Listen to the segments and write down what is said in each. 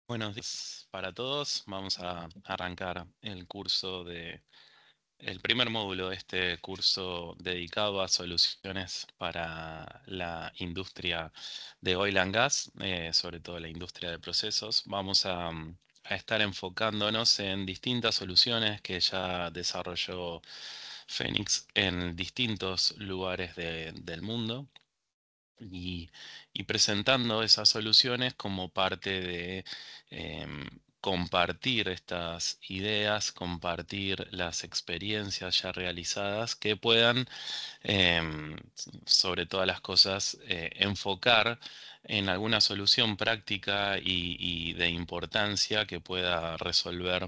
Buenos días para todos. Vamos a arrancar el primer módulo de este curso dedicado a soluciones para la industria de oil and gas, sobre todo la industria de procesos. Vamos a estar enfocándonos en distintas soluciones que ya desarrolló Phoenix en distintos lugares del mundo y, y presentando esas soluciones como parte de compartir estas ideas, compartir las experiencias ya realizadas que puedan, sobre todas las cosas, enfocar en alguna solución práctica y de importancia que pueda resolver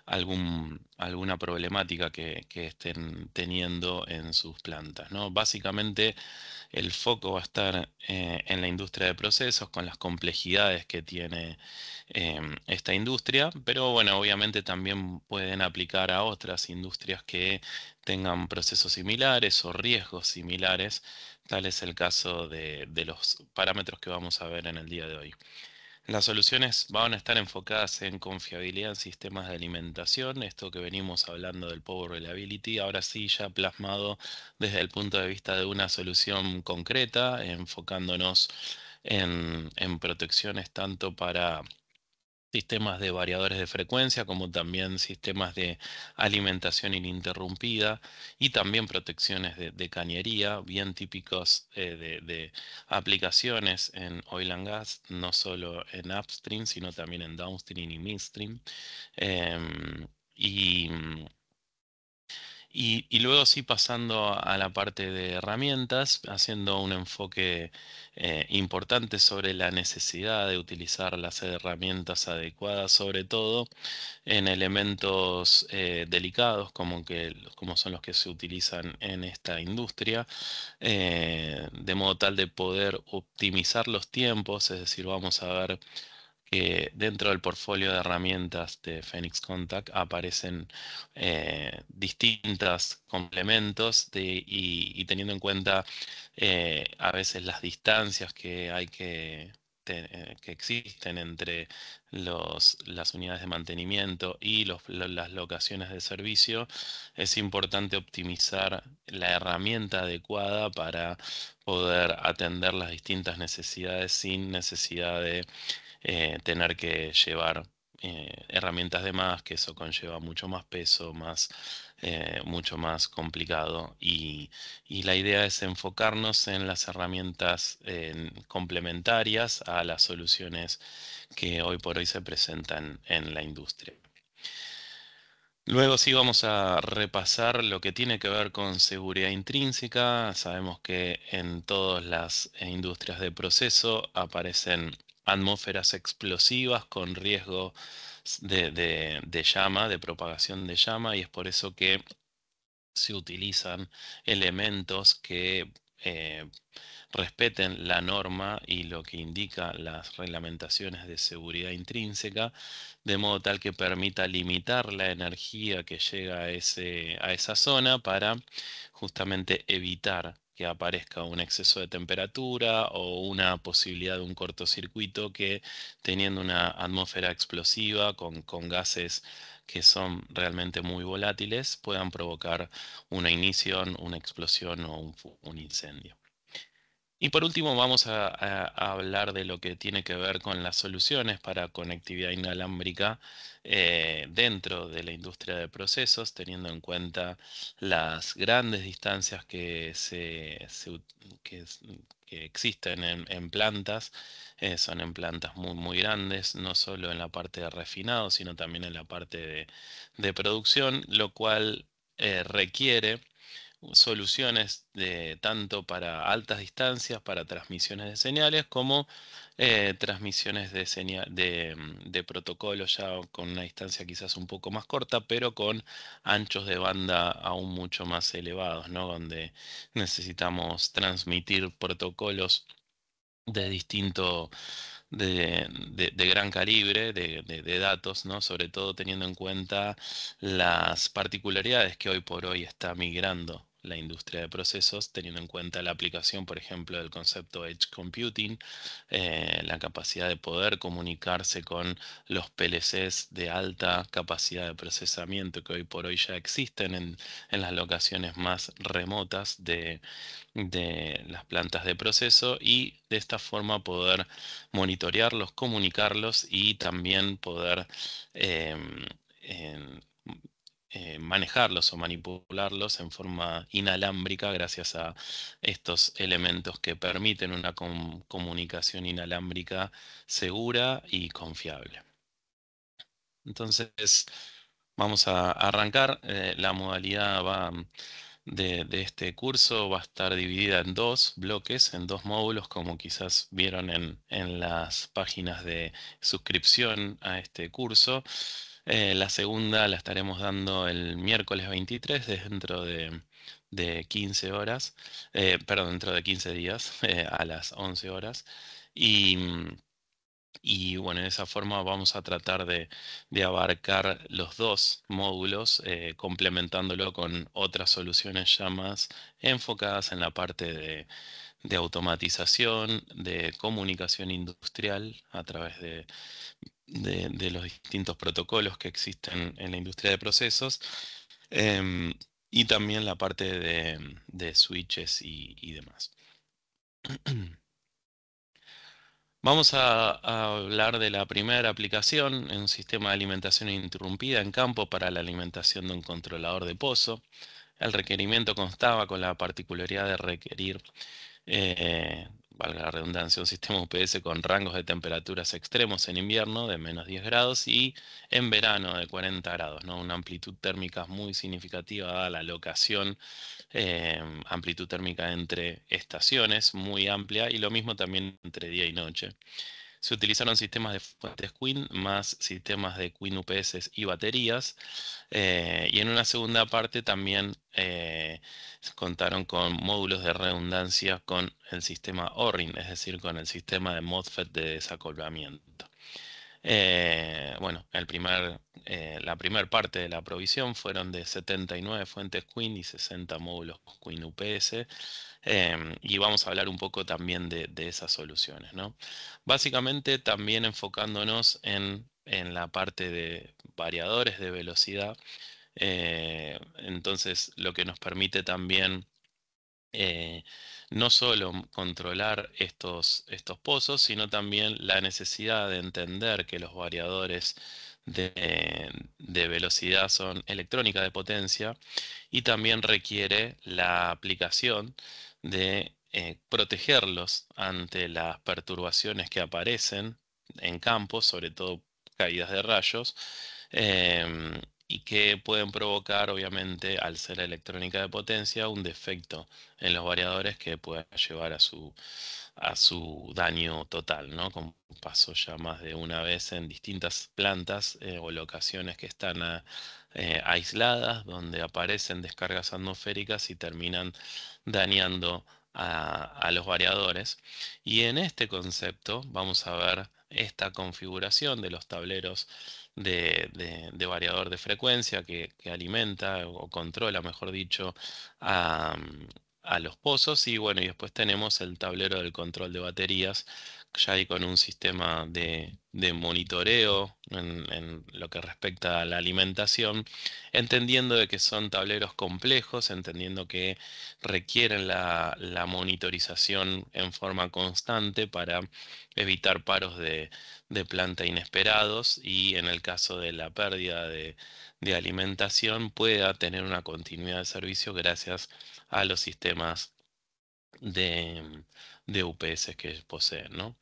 alguna problemática que estén teniendo en sus plantas, ¿no? Básicamente, el foco va a estar en la industria de procesos, con las complejidades que tiene esta industria, pero bueno, obviamente también pueden aplicar a otras industrias que tengan procesos similares o riesgos similares. Tal es el caso de los parámetros que vamos a ver en el día de hoy. Las soluciones van a estar enfocadas en confiabilidad en sistemas de alimentación, esto que venimos hablando del Power Reliability, ahora sí ya plasmado desde el punto de vista de una solución concreta, enfocándonos en protecciones tanto para sistemas de variadores de frecuencia, como también sistemas de alimentación ininterrumpida y también protecciones de cañería, bien típicos de aplicaciones en oil and gas, no solo en upstream, sino también en downstream y midstream. Em, y y luego sí pasando a la parte de herramientas, haciendo un enfoque importante sobre la necesidad de utilizar las herramientas adecuadas, sobre todo en elementos delicados como son los que se utilizan en esta industria, de modo tal de poder optimizar los tiempos, es decir, vamos a ver que dentro del portfolio de herramientas de Phoenix Contact aparecen distintos complementos y teniendo en cuenta a veces las distancias que hay que existen entre las unidades de mantenimiento y las locaciones de servicio, es importante optimizar la herramienta adecuada para poder atender las distintas necesidades sin necesidad de tener que llevar herramientas de más, que eso conlleva mucho más peso, mucho más complicado. Y la idea es enfocarnos en las herramientas complementarias a las soluciones que hoy por hoy se presentan en la industria. Luego sí vamos a repasar lo que tiene que ver con seguridad intrínseca. Sabemos que en todas las industrias de proceso aparecen atmósferas explosivas con riesgo de llama, de propagación de llama, y es por eso que se utilizan elementos que respeten la norma y lo que indica las reglamentaciones de seguridad intrínseca, de modo tal que permita limitar la energía que llega a esa zona para justamente evitar que aparezca un exceso de temperatura o una posibilidad de un cortocircuito que, teniendo una atmósfera explosiva con gases que son realmente muy volátiles, puedan provocar una ignición, una explosión o un incendio. Y por último vamos a hablar de lo que tiene que ver con las soluciones para conectividad inalámbrica dentro de la industria de procesos, teniendo en cuenta las grandes distancias que existen en plantas. Son en plantas muy grandes, no solo en la parte de refinado, sino también en la parte de producción, lo cual requiere soluciones tanto para altas distancias, para transmisiones de señales, como transmisiones de protocolos ya con una distancia quizás un poco más corta, pero con anchos de banda aún mucho más elevados, ¿no? Donde necesitamos transmitir protocolos de distinto, de gran calibre de datos, ¿no? Sobre todo teniendo en cuenta las particularidades que hoy por hoy está migrando la industria de procesos, teniendo en cuenta la aplicación, por ejemplo, del concepto Edge Computing, la capacidad de poder comunicarse con los PLCs de alta capacidad de procesamiento que hoy por hoy ya existen en las locaciones más remotas de las plantas de proceso y de esta forma poder monitorearlos, comunicarlos y también poder em, em, manejarlos o manipularlos en forma inalámbrica gracias a estos elementos que permiten una comunicación inalámbrica segura y confiable. Entonces, vamos a arrancar. La modalidad de este curso va a estar dividida en dos bloques, en dos módulos, como quizás vieron en las páginas de suscripción a este curso. La segunda la estaremos dando el miércoles 23, dentro de 15 horas, perdón, dentro de 15 días, a las 11 horas. Y, y bueno, de esa forma vamos a tratar de abarcar los dos módulos, complementándolo con otras soluciones ya más enfocadas en la parte de automatización, de comunicación industrial a través de los distintos protocolos que existen en la industria de procesos, em, y también la parte de switches y demás. Vamos a hablar de la primera aplicación en un sistema de alimentación interrumpida en campo para la alimentación de un controlador de pozo. El requerimiento constaba con la particularidad de requerir, valga la redundancia, un sistema UPS con rangos de temperaturas extremos en invierno de -10 grados y en verano de 40 grados, ¿no? Una amplitud térmica muy significativa dada la locación, amplitud térmica entre estaciones muy amplia y lo mismo también entre día y noche. Se utilizaron sistemas de fuentes Queen más sistemas de Queen UPS y baterías. Y en una segunda parte también contaron con módulos de redundancia con el sistema ORRIN, es decir, con el sistema de MOSFET de desacoplamiento. Bueno, la primera parte de la provisión fueron de 79 fuentes Queen y 60 módulos Queen UPS. Y vamos a hablar un poco también de esas soluciones, ¿no? Básicamente también enfocándonos en la parte de variadores de velocidad. Entonces, lo que nos permite también eh, no solo controlar estos pozos, sino también la necesidad de entender que los variadores de velocidad son electrónica de potencia y también requiere la aplicación de protegerlos ante las perturbaciones que aparecen en campo, sobre todo caídas de rayos, y que pueden provocar, obviamente, al ser electrónica de potencia, un defecto en los variadores que pueda llevar a su daño total, ¿no? Como pasó ya más de una vez en distintas plantas o locaciones que están aisladas, donde aparecen descargas atmosféricas y terminan dañando a los variadores. Y en este concepto vamos a ver esta configuración de los tableros de variador de frecuencia que alimenta o controla, mejor dicho, a, a los pozos. Y bueno, y después tenemos el tablero del control de baterías, ya ahí con un sistema de monitoreo en lo que respecta a la alimentación, entendiendo de que son tableros complejos, entendiendo que requieren la monitorización en forma constante para evitar paros de planta inesperados y en el caso de la pérdida de alimentación pueda tener una continuidad de servicio gracias a los sistemas de, de UPS que poseen, ¿no?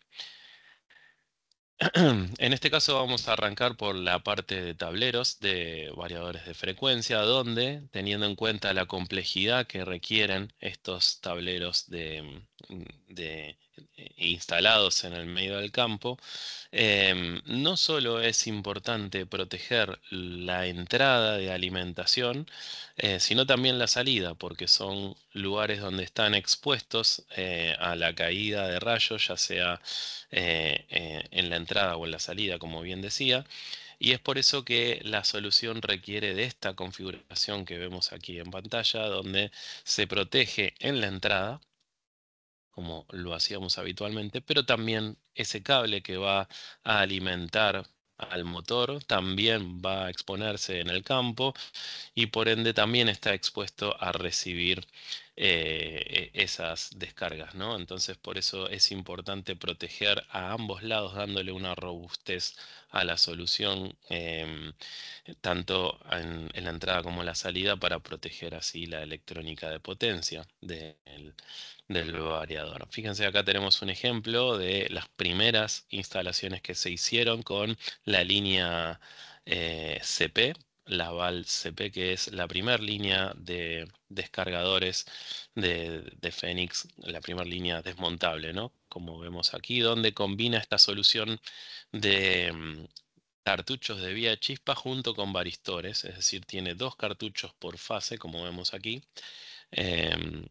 En este caso vamos a arrancar por la parte de tableros de variadores de frecuencia, donde, teniendo en cuenta la complejidad que requieren estos tableros de instalados en el medio del campo, no solo es importante proteger la entrada de alimentación, sino también la salida, porque son lugares donde están expuestos a la caída de rayos, ya sea en la entrada o en la salida, como bien decía. Y es por eso que la solución requiere de esta configuración que vemos aquí en pantalla, donde se protege en la entrada, como lo hacíamos habitualmente, pero también ese cable que va a alimentar al motor también va a exponerse en el campo y por ende también está expuesto a recibir esas descargas, ¿no? Entonces por eso es importante proteger a ambos lados dándole una robustez a la solución, tanto en la entrada como en la salida, para proteger así la electrónica de potencia del variador. Fíjense, acá tenemos un ejemplo de las primeras instalaciones que se hicieron con la línea CP, la VAL CP, que es la primera línea de descargadores de Phoenix, la primera línea desmontable, ¿no? Como vemos aquí, donde combina esta solución de cartuchos de vía chispa junto con varistores, es decir, tiene dos cartuchos por fase, como vemos aquí, em,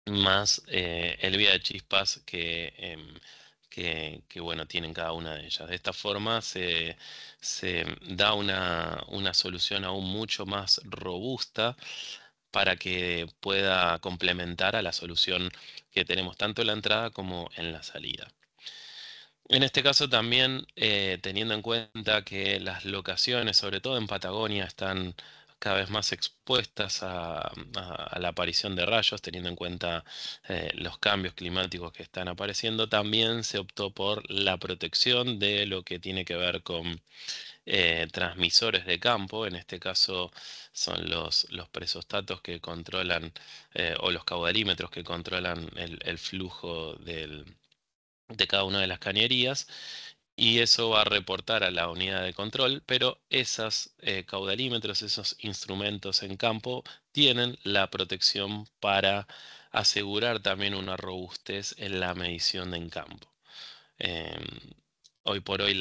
más el vía de chispas que, bueno, tienen cada una de ellas. De esta forma se da una solución aún mucho más robusta para que pueda complementar a la solución que tenemos tanto en la entrada como en la salida. En este caso también, teniendo en cuenta que las locaciones, sobre todo en Patagonia, están cada vez más expuestas a la aparición de rayos, teniendo en cuenta los cambios climáticos que están apareciendo, también se optó por la protección de lo que tiene que ver con transmisores de campo. En este caso son los presostatos que controlan, o los caudalímetros que controlan el flujo de cada una de las cañerías, y eso va a reportar a la unidad de control, pero esos caudalímetros, esos instrumentos en campo, tienen la protección para asegurar también una robustez en la medición en campo. Em, Hoy por hoy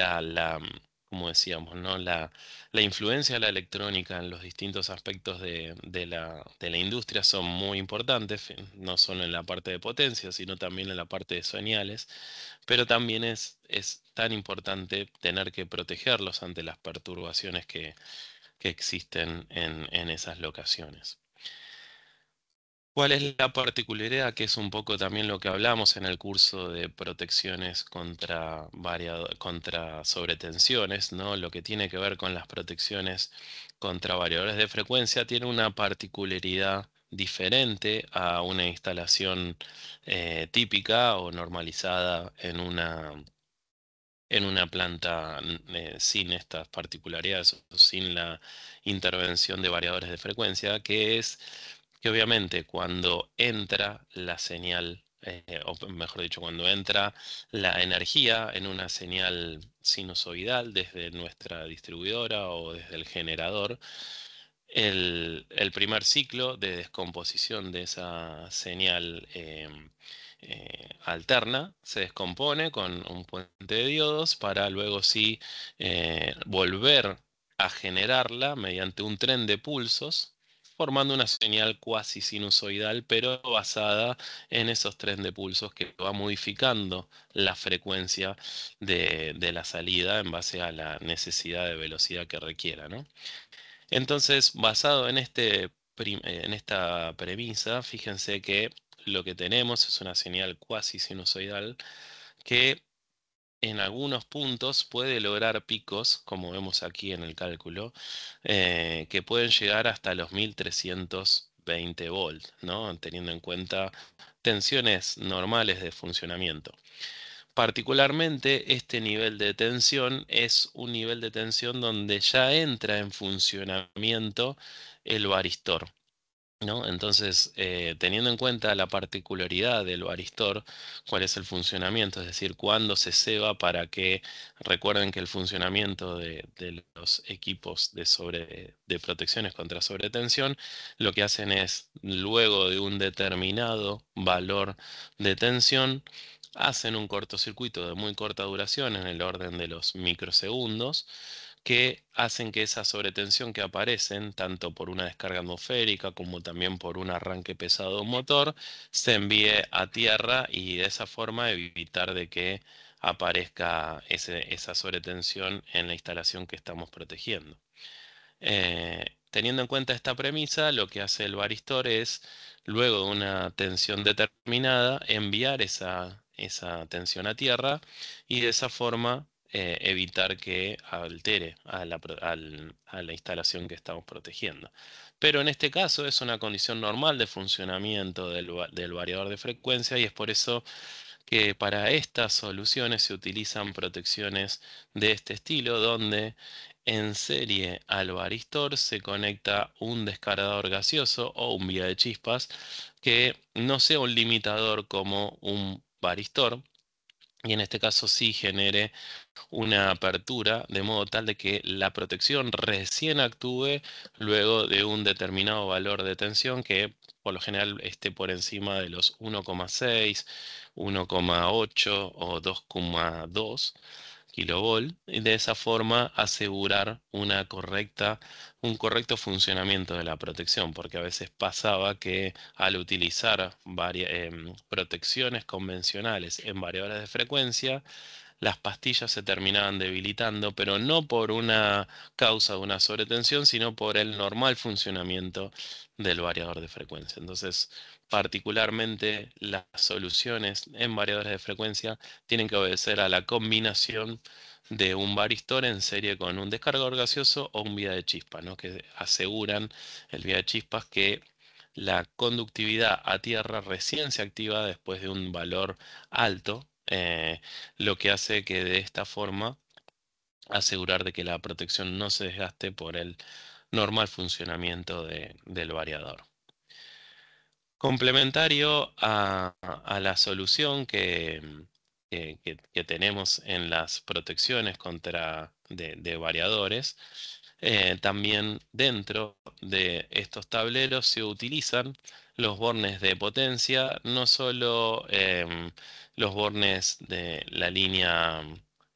como decíamos, ¿no? La influencia de la electrónica en los distintos aspectos de la industria son muy importantes, no solo en la parte de potencia, sino también en la parte de señales, pero también es tan importante tener que protegerlos ante las perturbaciones que existen en esas locaciones. ¿Cuál es la particularidad? Que es un poco también lo que hablamos en el curso de protecciones contra sobretensiones, ¿no? Lo que tiene que ver con las protecciones contra variadores de frecuencia tiene una particularidad diferente a una instalación típica o normalizada en una planta sin estas particularidades, o sin la intervención de variadores de frecuencia, que es que obviamente cuando entra la señal, o mejor dicho, cuando entra la energía en una señal sinusoidal desde nuestra distribuidora o desde el generador, el primer ciclo de descomposición de esa señal alterna se descompone con un puente de diodos para luego sí volver a generarla mediante un tren de pulsos, formando una señal cuasi sinusoidal, pero basada en esos tren de pulsos que va modificando la frecuencia de la salida en base a la necesidad de velocidad que requiera, ¿no? Entonces, basado en esta premisa, fíjense que lo que tenemos es una señal cuasi sinusoidal que en algunos puntos puede lograr picos, como vemos aquí en el cálculo, que pueden llegar hasta los 1320 volts, ¿no? Teniendo en cuenta tensiones normales de funcionamiento. Particularmente, este nivel de tensión es un nivel de tensión donde ya entra en funcionamiento el varistor. ¿no? Entonces, teniendo en cuenta la particularidad del varistor, cuál es el funcionamiento, es decir, cuándo se ceba para que recuerden que el funcionamiento de los equipos de protecciones contra sobretensión, lo que hacen es, luego de un determinado valor de tensión, hacen un cortocircuito de muy corta duración en el orden de los microsegundos que hacen que esa sobretensión que aparecen, tanto por una descarga atmosférica como también por un arranque pesado de un motor, se envíe a tierra y de esa forma evitar de que aparezca esa sobretensión en la instalación que estamos protegiendo. Teniendo en cuenta esta premisa, lo que hace el varistor es, luego de una tensión determinada, enviar esa tensión a tierra y de esa forma evitar que altere a la instalación que estamos protegiendo. Pero en este caso es una condición normal de funcionamiento del variador de frecuencia y es por eso que para estas soluciones se utilizan protecciones de este estilo, donde en serie al varistor se conecta un descargador gaseoso o un vía de chispas que no sea un limitador como un varistor. Y en este caso sí genere una apertura de modo tal de que la protección recién actúe luego de un determinado valor de tensión que por lo general esté por encima de los 1,6, 1,8 o 2,2 kilovolt y de esa forma asegurar un correcto funcionamiento de la protección, porque a veces pasaba que al utilizar protecciones convencionales en variadores de frecuencia, las pastillas se terminaban debilitando, pero no por una causa de una sobretensión, sino por el normal funcionamiento del variador de frecuencia. Entonces, particularmente las soluciones en variadores de frecuencia tienen que obedecer a la combinación de un varistor en serie con un descargador gaseoso o un vía de chispa, ¿no? Que aseguran el vía de chispas que la conductividad a tierra recién se activa después de un valor alto, lo que hace que de esta forma asegurar de que la protección no se desgaste por el normal funcionamiento del variador. Complementario a la solución que tenemos en las protecciones de variadores, también dentro de estos tableros se utilizan los bornes de potencia, no solo los bornes de la línea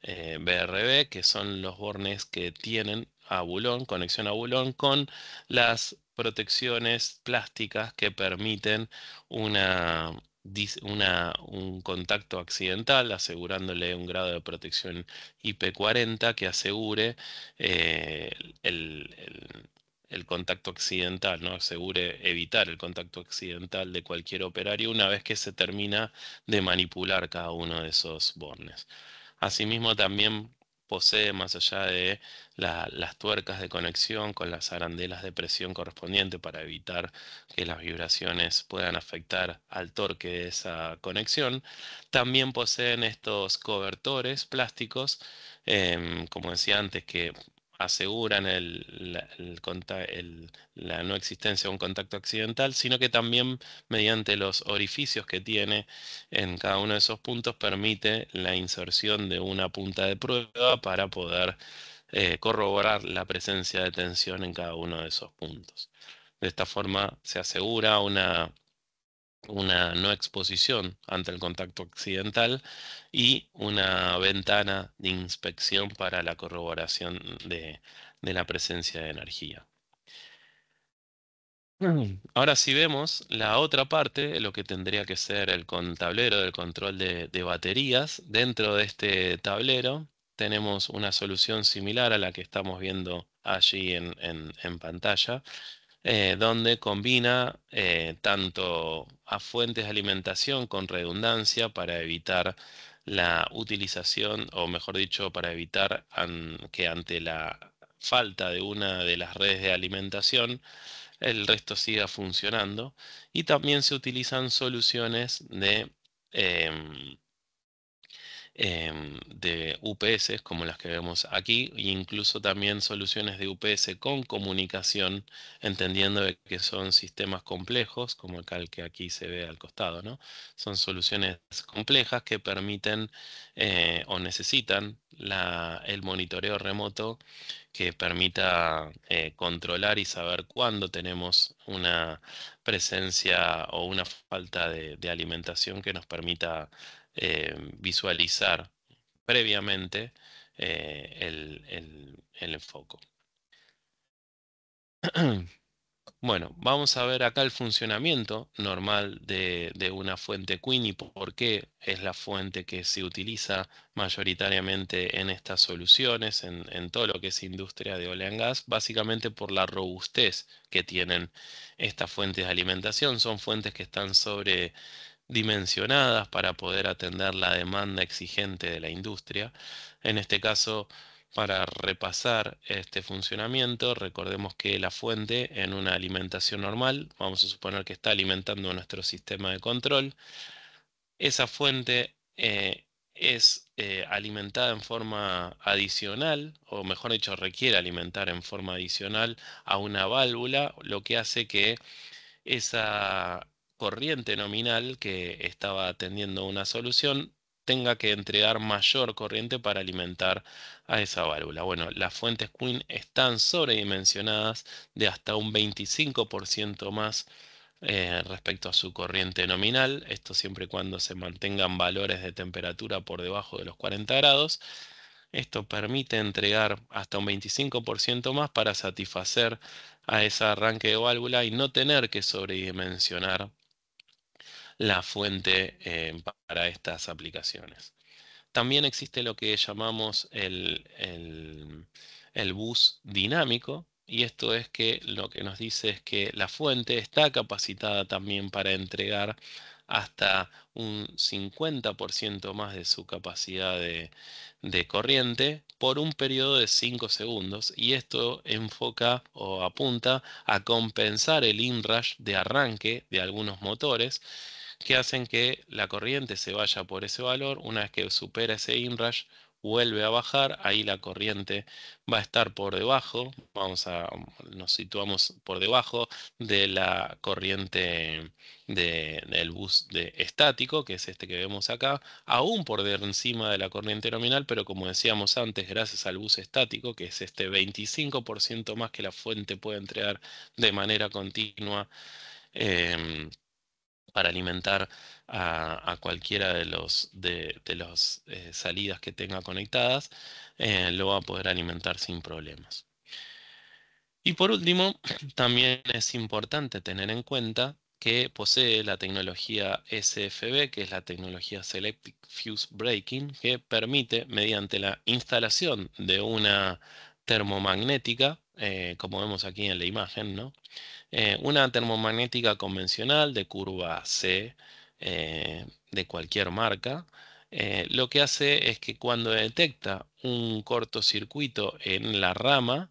BRB, que son los bornes que tienen a bulón, conexión a bulón, con las protecciones plásticas que permiten un contacto accidental, asegurándole un grado de protección IP40 que asegure eh, el, el- el contacto accidental, ¿no? Asegure evitar el contacto accidental de cualquier operario una vez que se termina de manipular cada uno de esos bornes. Asimismo, también posee, más allá de las tuercas de conexión con las arandelas de presión correspondiente para evitar que las vibraciones puedan afectar al torque de esa conexión, también poseen estos cobertores plásticos, como decía antes, que aseguran la no existencia de un contacto accidental, sino que también mediante los orificios que tiene en cada uno de esos puntos permite la inserción de una punta de prueba para poder corroborar la presencia de tensión en cada uno de esos puntos. De esta forma se asegura una no exposición ante el contacto accidental y una ventana de inspección para la corroboración de la presencia de energía. Ahora si vemos la otra parte, lo que tendría que ser tablero del control de baterías, dentro de este tablero tenemos una solución similar a la que estamos viendo allí en pantalla, donde combina tanto a fuentes de alimentación con redundancia para evitar la utilización, o mejor dicho, para evitar que ante la falta de una de las redes de alimentación, el resto siga funcionando. Y también se utilizan soluciones em, de UPS como las que vemos aquí, e incluso también soluciones de UPS con comunicación, entendiendo de que son sistemas complejos, como el que aquí se ve al costado, ¿no? Son soluciones complejas que permiten o necesitan el monitoreo remoto que permita controlar y saber cuándo tenemos una presencia o una falta de alimentación que nos permita visualizar previamente el foco. Bueno, vamos a ver acá el funcionamiento normal de una fuente Queen y por qué es la fuente que se utiliza mayoritariamente en estas soluciones, en todo lo que es industria de oil and gas, básicamente por la robustez que tienen estas fuentes de alimentación. Son fuentes que están sobredimensionadas para poder atender la demanda exigente de la industria. En este caso, para repasar este funcionamiento, recordemos que la fuente en una alimentación normal, vamos a suponer que está alimentando nuestro sistema de control. Esa fuente es alimentada en forma adicional, o mejor dicho, requiere alimentar en forma adicional a una válvula, lo que hace que esa corriente nominal que estaba atendiendo una solución tenga que entregar mayor corriente para alimentar a esa válvula. Bueno, las fuentes Queen están sobredimensionadas de hasta un 25% más respecto a su corriente nominal, esto siempre y cuando se mantengan valores de temperatura por debajo de los 40 grados. Esto permite entregar hasta un 25% más para satisfacer a ese arranque de válvula y no tener que sobredimensionar la fuente para estas aplicaciones. También existe lo que llamamos el bus dinámico, y esto es que lo que nos dice es que la fuente está capacitada también para entregar hasta un 50% más de su capacidad de corriente por un periodo de 5 segundos, y esto enfoca o apunta a compensar el inrush de arranque de algunos motores que hacen que la corriente se vaya por ese valor. Una vez que supera ese inrush, vuelve a bajar, ahí la corriente va a estar por debajo, nos situamos por debajo de la corriente del bus estático, que es este que vemos acá, aún por encima de la corriente nominal, pero como decíamos antes, gracias al bus estático, que es este 25% más que la fuente puede entregar de manera continua, em, para alimentar a cualquiera de los salidas que tenga conectadas, lo va a poder alimentar sin problemas. Y por último, también es importante tener en cuenta que posee la tecnología SFB, que es la tecnología Selective Fuse Breaking, que permite, mediante la instalación de una termomagnética, como vemos aquí en la imagen, ¿no? Una termomagnética convencional de curva C, de cualquier marca, lo que hace es que cuando detecta un cortocircuito en la rama,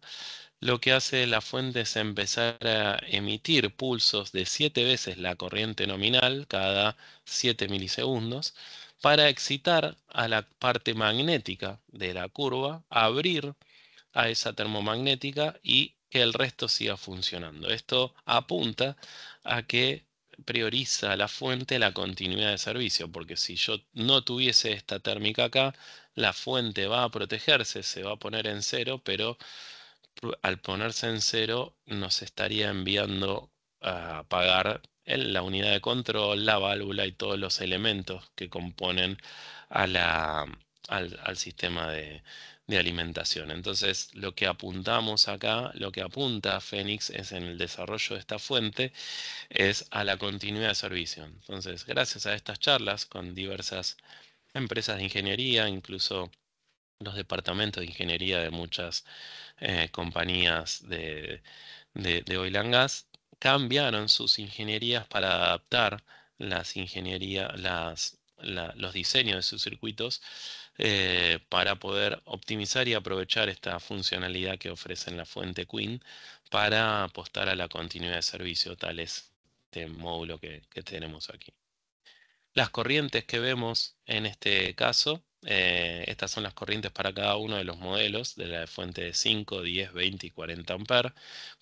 lo que hace la fuente es empezar a emitir pulsos de 7 veces la corriente nominal cada 7 milisegundos para excitar a la parte magnética de la curva, abrir a esa termomagnética y que el resto siga funcionando. Esto apunta a que prioriza la fuente la continuidad de servicio, porque si yo no tuviese esta térmica acá, la fuente va a protegerse, se va a poner en cero, pero al ponerse en cero nos estaría enviando a apagar la unidad de control, la válvula y todos los elementos que componen a al sistema de alimentación. Entonces, lo que apuntamos acá, lo que apunta Fénix es en el desarrollo de esta fuente, es a la continuidad de servicio. Entonces, gracias a estas charlas con diversas empresas de ingeniería, incluso los departamentos de ingeniería de muchas compañías de oil and gas cambiaron sus ingenierías para adaptar los diseños de sus circuitos para poder optimizar y aprovechar esta funcionalidad que ofrecen la fuente Queen para apostar a la continuidad de servicio, tal es este módulo que tenemos aquí. Las corrientes que vemos en este caso Estas son las corrientes para cada uno de los modelos de la fuente de 5, 10, 20 y 40 amperes,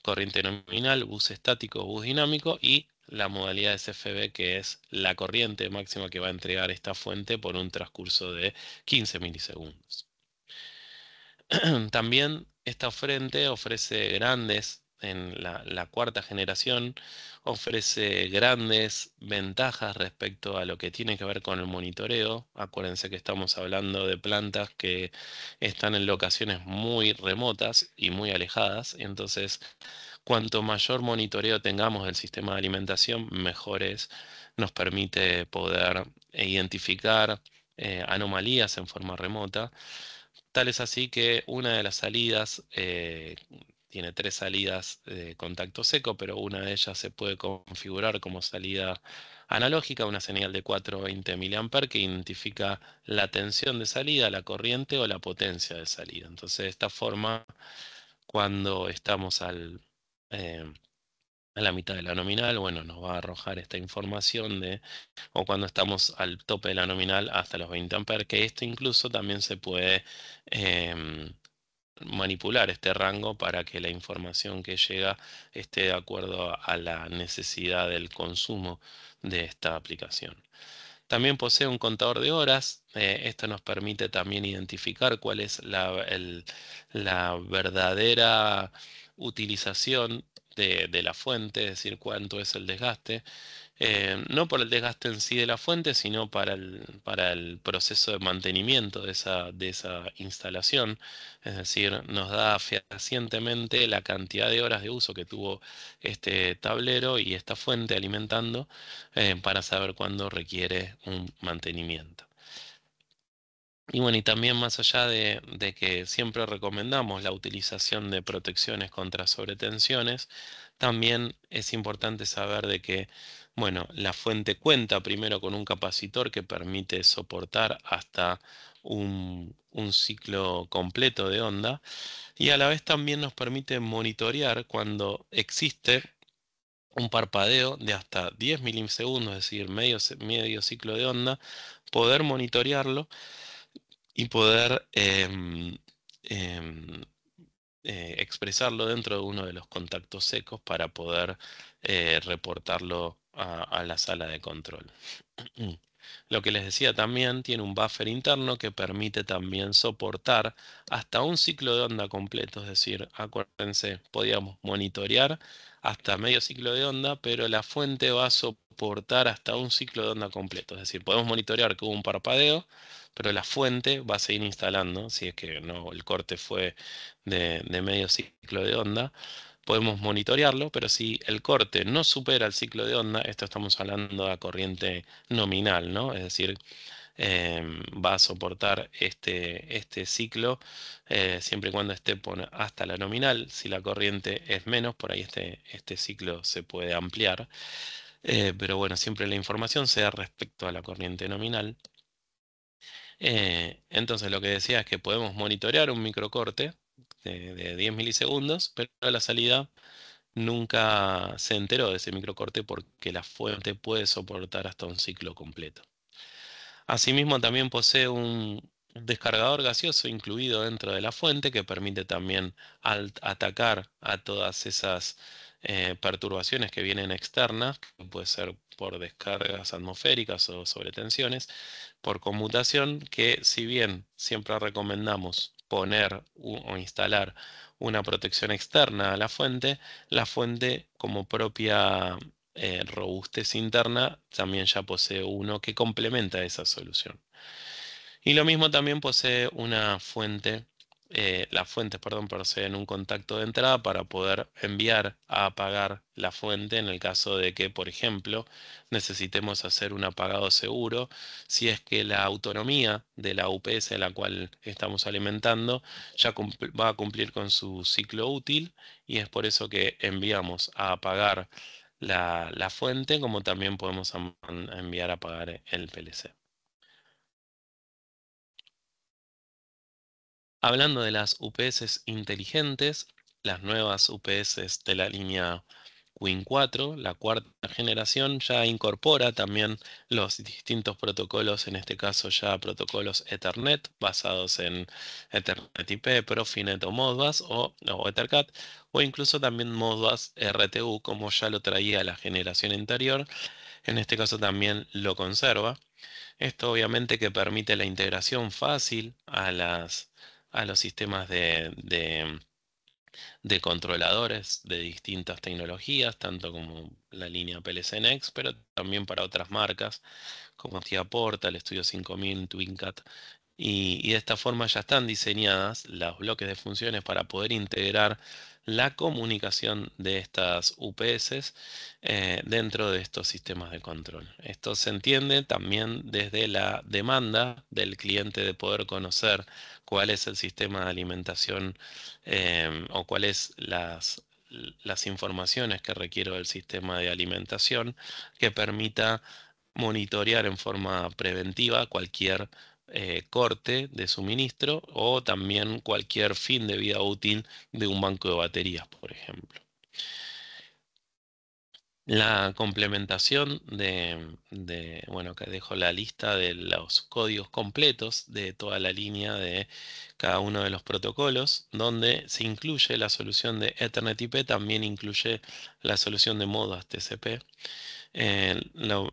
corriente nominal, bus estático, bus dinámico y la modalidad SFB, que es la corriente máxima que va a entregar esta fuente por un transcurso de 15 milisegundos. También esta frente ofrece grandes, en la cuarta generación, ofrece grandes ventajas respecto a lo que tiene que ver con el monitoreo. Acuérdense que estamos hablando de plantas que están en locaciones muy remotas y muy alejadas. Entonces, cuanto mayor monitoreo tengamos del sistema de alimentación, mejores nos permite poder identificar anomalías en forma remota. Tal es así que una de las salidas, tiene tres salidas de contacto seco, pero una de ellas se puede configurar como salida analógica, una señal de 420 mA que identifica la tensión de salida, la corriente o la potencia de salida. Entonces, de esta forma, cuando estamos eh, a la mitad de la nominal, bueno, nos va a arrojar esta información o cuando estamos al tope de la nominal hasta los 20 amperes, que esto incluso también se puede em, manipular este rango para que la información que llega esté de acuerdo a la necesidad del consumo de esta aplicación. También posee un contador de horas. Esto nos permite también identificar cuál es la verdadera utilización de la fuente, es decir, cuánto es el desgaste. No por el desgaste en sí de la fuente, sino para el proceso de mantenimiento de esa instalación. Es decir, nos da fehacientemente la cantidad de horas de uso que tuvo este tablero y esta fuente alimentando, para saber cuándo requiere un mantenimiento. Y bueno, y también más allá de que siempre recomendamos la utilización de protecciones contra sobretensiones, también es importante saber de que, bueno, la fuente cuenta primero con un capacitor que permite soportar hasta un ciclo completo de onda y a la vez también nos permite monitorear cuando existe un parpadeo de hasta 10 milisegundos, es decir, medio ciclo de onda, poder monitorearlo y poder em, expresarlo dentro de uno de los contactos secos para poder reportarlo a la sala de control. Lo que les decía también tiene un buffer interno que permite también soportar hasta un ciclo de onda completo, es decir, acuérdense, podíamos monitorear hasta medio ciclo de onda, pero la fuente va a soportar hasta un ciclo de onda completo, es decir, podemos monitorear que hubo un parpadeo, pero la fuente va a seguir instalando, si es que no, el corte fue de medio ciclo de onda. Podemos monitorearlo, pero si el corte no supera el ciclo de onda, esto estamos hablando de corriente nominal, ¿no? Es decir, va a soportar este ciclo siempre y cuando esté hasta la nominal. Si la corriente es menos, por ahí este ciclo se puede ampliar. Pero bueno, siempre la información sea respecto a la corriente nominal. Entonces lo que decía es que podemos monitorear un microcorte de 10 milisegundos, pero la salida nunca se enteró de ese microcorte porque la fuente puede soportar hasta un ciclo completo. Asimismo, también posee un descargador gaseoso incluido dentro de la fuente que permite también atacar a todas esas perturbaciones que vienen externas, que puede ser por descargas atmosféricas o sobretensiones, por conmutación, que si bien siempre recomendamos poner o instalar una protección externa a la fuente como propia robustez interna también ya posee uno que complementa esa solución. Y lo mismo también posee una fuente, las fuentes, perdón, poseen un contacto de entrada para poder enviar a apagar la fuente en el caso de que, por ejemplo, necesitemos hacer un apagado seguro, si es que la autonomía de la UPS en la cual estamos alimentando ya va a cumplir con su ciclo útil y es por eso que enviamos a apagar la fuente, como también podemos enviar a apagar el PLC. Hablando de las UPS inteligentes, las nuevas UPS de la línea Win 4, la cuarta generación, ya incorpora también los distintos protocolos, en este caso ya protocolos Ethernet basados en Ethernet IP, Profinet o Modbus o Ethercat, o incluso también Modbus RTU, como ya lo traía la generación anterior. En este caso también lo conserva. Esto obviamente que permite la integración fácil a los sistemas de controladores de distintas tecnologías, tanto como la línea PLC Next, pero también para otras marcas como TIA Portal, Studio 5000, TwinCat. Y de esta forma ya están diseñadas los bloques de funciones para poder integrar la comunicación de estas UPS dentro de estos sistemas de control. Esto se entiende también desde la demanda del cliente de poder conocer cuál es el sistema de alimentación o cuáles las informaciones que requiere el sistema de alimentación que permita monitorear en forma preventiva cualquier corte de suministro o también cualquier fin de vida útil de un banco de baterías, por ejemplo. La complementación bueno, acá dejo la lista de los códigos completos de toda la línea de cada uno de los protocolos, donde se incluye la solución de Ethernet IP, también incluye la solución de Modbus TCP.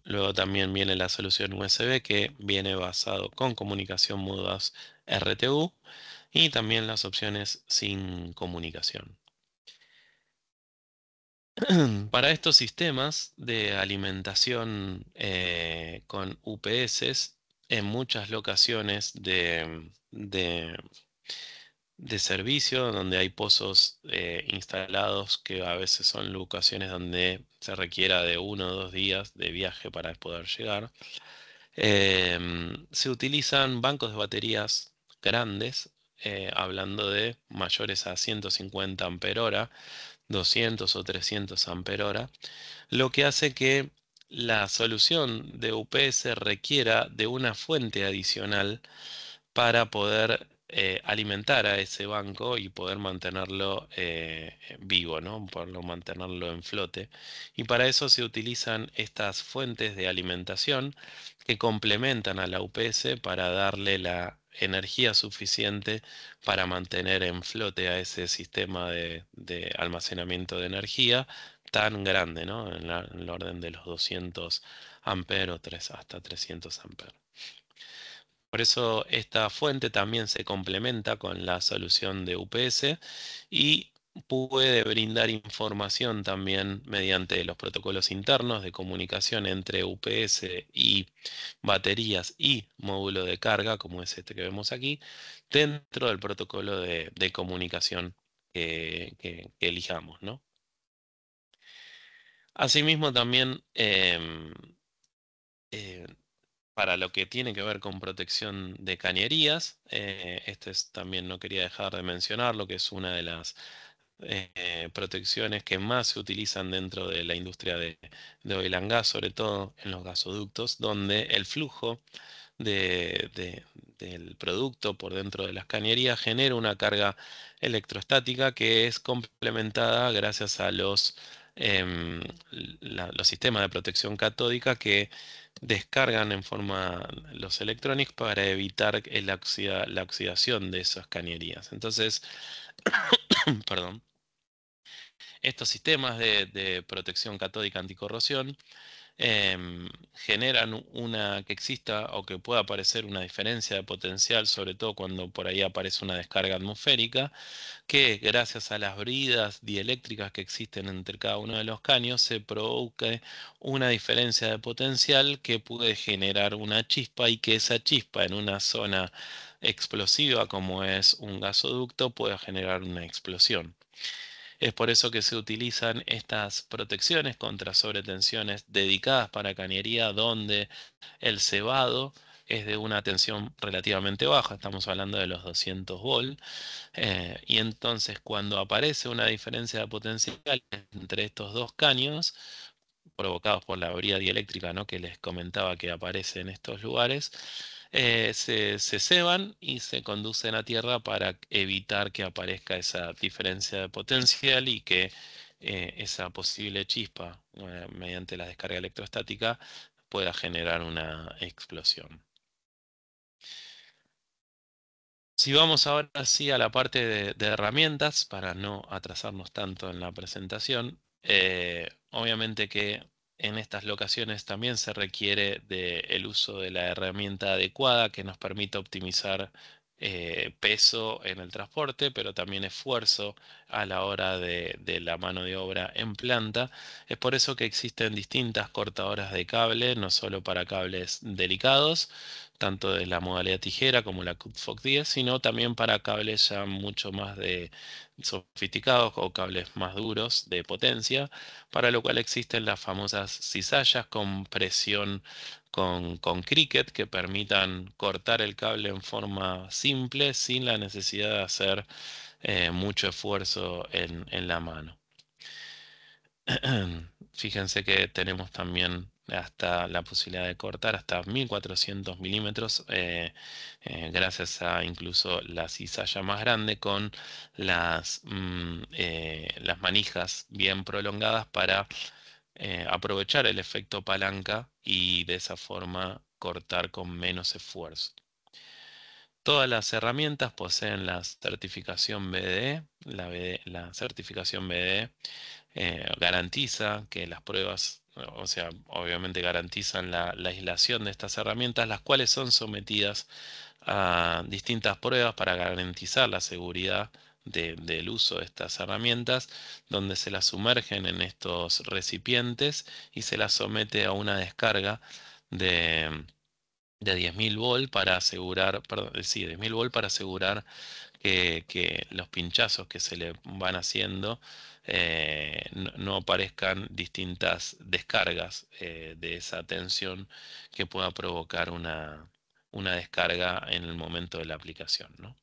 Luego también viene la solución USB que viene basado con comunicación Modbus RTU y también las opciones sin comunicación. Para estos sistemas de alimentación con UPS, en muchas locaciones de servicio, donde hay pozos instalados, que a veces son locaciones donde se requiera de 1 o 2 días de viaje para poder llegar, se utilizan bancos de baterías grandes, hablando de mayores a 150 ampere-hora, 200 o 300 ampere-hora, lo que hace que la solución de UPS requiera de una fuente adicional para poder alimentar a ese banco y poder mantenerlo vivo, ¿no? Poderlo mantenerlo en flote. Y para eso se utilizan estas fuentes de alimentación que complementan a la UPS para darle la energía suficiente para mantener en flote a ese sistema de almacenamiento de energía tan grande, ¿no? En el orden de los 200 amperes o hasta 300 amperes. Por eso esta fuente también se complementa con la solución de UPS y puede brindar información también mediante los protocolos internos de comunicación entre UPS y baterías y módulo de carga, como es este que vemos aquí, dentro del protocolo de comunicación que elijamos, ¿no? Asimismo, también eh, para lo que tiene que ver con protección de cañerías, este también no quería dejar de mencionarlo, que es una de las protecciones que más se utilizan dentro de la industria de oil and gas, sobre todo en los gasoductos, donde el flujo del producto por dentro de las cañerías genera una carga electrostática que es complementada gracias a em, los sistemas de protección catódica que descargan en forma los electrónicos para evitar la oxidación de esas cañerías. Entonces, perdón, estos sistemas de protección catódica anticorrosión generan que exista o que pueda aparecer una diferencia de potencial, sobre todo cuando por ahí aparece una descarga atmosférica, que gracias a las bridas dieléctricas que existen entre cada uno de los caños se provoque una diferencia de potencial que puede generar una chispa y que esa chispa en una zona explosiva como es un gasoducto pueda generar una explosión. Es por eso que se utilizan estas protecciones contra sobretensiones dedicadas para cañería, donde el cebado es de una tensión relativamente baja, estamos hablando de los 200 volts, y entonces cuando aparece una diferencia de potencial entre estos dos caños, provocados por la brida dieléctrica, ¿no? que les comentaba que aparece en estos lugares, se ceban y se conducen a tierra para evitar que aparezca esa diferencia de potencial y que esa posible chispa mediante la descarga electrostática pueda generar una explosión. Si vamos ahora sí a la parte de herramientas, para no atrasarnos tanto en la presentación, obviamente que en estas locaciones también se requiere del uso de la herramienta adecuada que nos permita optimizar peso en el transporte, pero también esfuerzo a la hora de la mano de obra en planta. Es por eso que existen distintas cortadoras de cable, no solo para cables delicados, tanto de la modalidad tijera como la CUTFOC 10, sino también para cables ya mucho más sofisticados o cables más duros de potencia, para lo cual existen las famosas cizallas con presión con cricket que permitan cortar el cable en forma simple sin la necesidad de hacer mucho esfuerzo en la mano. Fíjense que tenemos también hasta la posibilidad de cortar hasta 1400 milímetros, gracias a incluso la cizalla más grande con las manijas bien prolongadas para aprovechar el efecto palanca y de esa forma cortar con menos esfuerzo. Todas las herramientas poseen la certificación BDE. La certificación BDE garantiza que las pruebas, o sea, obviamente garantizan la aislación de estas herramientas, las cuales son sometidas a distintas pruebas para garantizar la seguridad del uso de estas herramientas, donde se las sumergen en estos recipientes y se las somete a una descarga de 10.000 volt para asegurar, perdón, sí, 10.000 volt para asegurar que los pinchazos que se le van haciendo no aparezcan distintas descargas de esa tensión que pueda provocar una descarga en el momento de la aplicación, ¿no?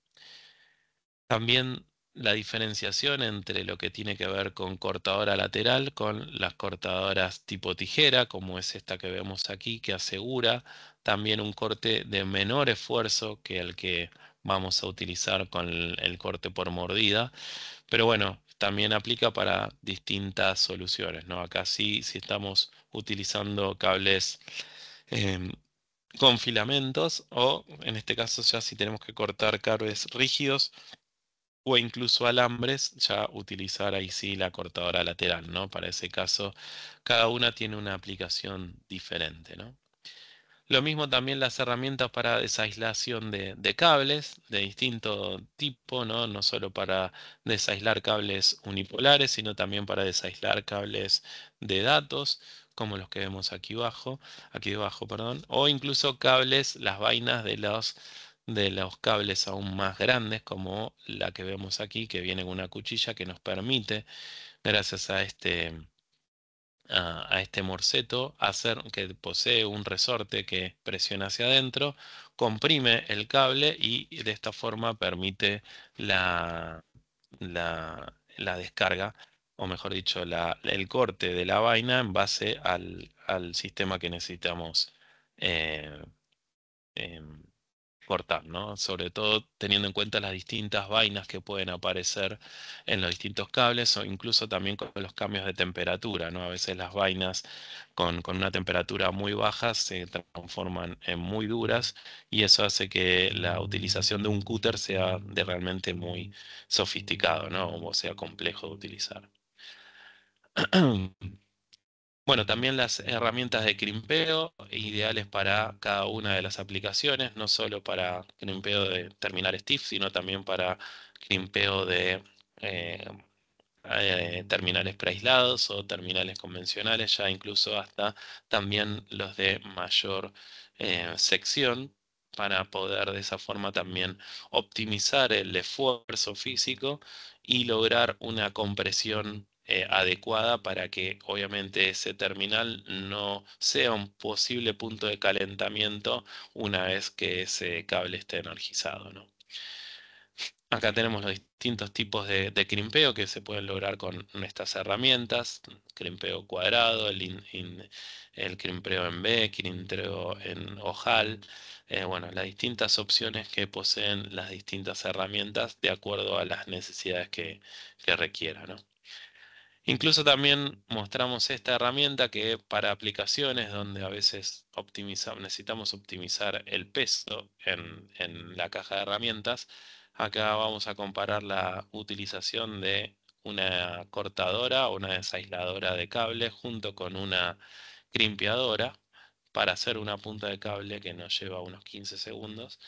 También la diferenciación entre lo que tiene que ver con cortadora lateral con las cortadoras tipo tijera, como es esta que vemos aquí, que asegura también un corte de menor esfuerzo que el que vamos a utilizar con el corte por mordida. Pero bueno, también aplica para distintas soluciones, ¿no? Acá sí, si estamos utilizando cables em, con filamentos o en este caso ya si tenemos que cortar cables rígidos o incluso alambres, ya utilizar ahí sí la cortadora lateral, ¿no? Para ese caso, cada una tiene una aplicación diferente, ¿no? Lo mismo también las herramientas para desaislación de cables de distinto tipo, ¿no? No solo para desaislar cables unipolares, sino también para desaislar cables de datos, como los que vemos aquí debajo, perdón, o incluso cables, las vainas de los cables aún más grandes, como la que vemos aquí, que viene con una cuchilla que nos permite, gracias a este morseto, hacer que posee un resorte que presiona hacia adentro, comprime el cable y de esta forma permite la descarga, o mejor dicho, el corte de la vaina en base al sistema que necesitamos eh, em, cortar, ¿no? Sobre todo teniendo en cuenta las distintas vainas que pueden aparecer en los distintos cables o incluso también con los cambios de temperatura, ¿no? A veces las vainas con una temperatura muy baja se transforman en muy duras y eso hace que la utilización de un cúter sea de realmente muy sofisticado, ¿no? O sea complejo de utilizar. Bueno, también las herramientas de crimpeo, ideales para cada una de las aplicaciones, no solo para crimpeo de terminal stiff, sino también para crimpeo de eh, terminales preaislados o terminales convencionales, ya incluso hasta también los de mayor sección, para poder de esa forma también optimizar el esfuerzo físico y lograr una compresión adecuada para que obviamente ese terminal no sea un posible punto de calentamiento una vez que ese cable esté energizado, ¿no? Acá tenemos los distintos tipos de crimpeo que se pueden lograr con estas herramientas. Crimpeo cuadrado, el crimpeo en B, crimpeo en ojal. Bueno, las distintas opciones que poseen las distintas herramientas de acuerdo a las necesidades que requiera, ¿no? Incluso también mostramos esta herramienta que para aplicaciones donde a veces necesitamos optimizar el peso en la caja de herramientas, acá vamos a comparar la utilización de una cortadora o una desaisladora de cable junto con una crimpeadora para hacer una punta de cable que nos lleva unos 15 segundos.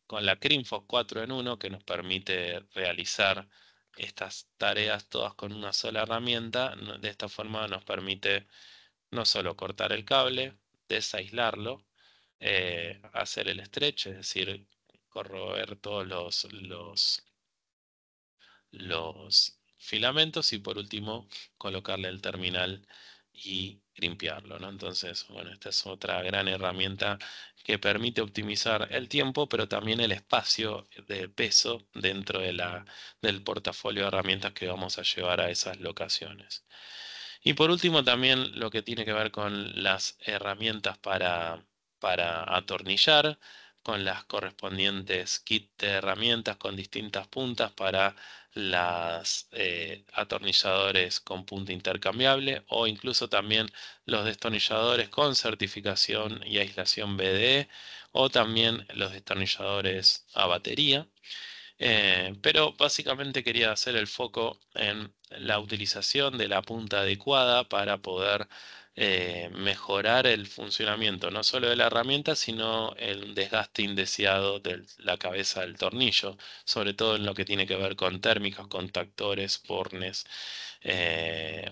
Con la CrimFox 4 en 1 que nos permite realizar estas tareas todas con una sola herramienta. De esta forma nos permite no solo cortar el cable, desaislarlo, hacer el stretch, es decir, corroer todos los filamentos y por último colocarle el terminal y limpiarlo, ¿no? Entonces, bueno, esta es otra gran herramienta que permite optimizar el tiempo, pero también el espacio de peso dentro del portafolio de herramientas que vamos a llevar a esas locaciones. Y por último, también lo que tiene que ver con las herramientas para atornillar, con las correspondientes kits de herramientas con distintas puntas para las atornilladores con punta intercambiable o incluso también los destornilladores con certificación y aislación BDE o también los destornilladores a batería. Pero básicamente quería hacer el foco en la utilización de la punta adecuada para poder mejorar el funcionamiento no solo de la herramienta, sino el desgaste indeseado de la cabeza del tornillo, sobre todo en lo que tiene que ver con térmicos, contactores, bornes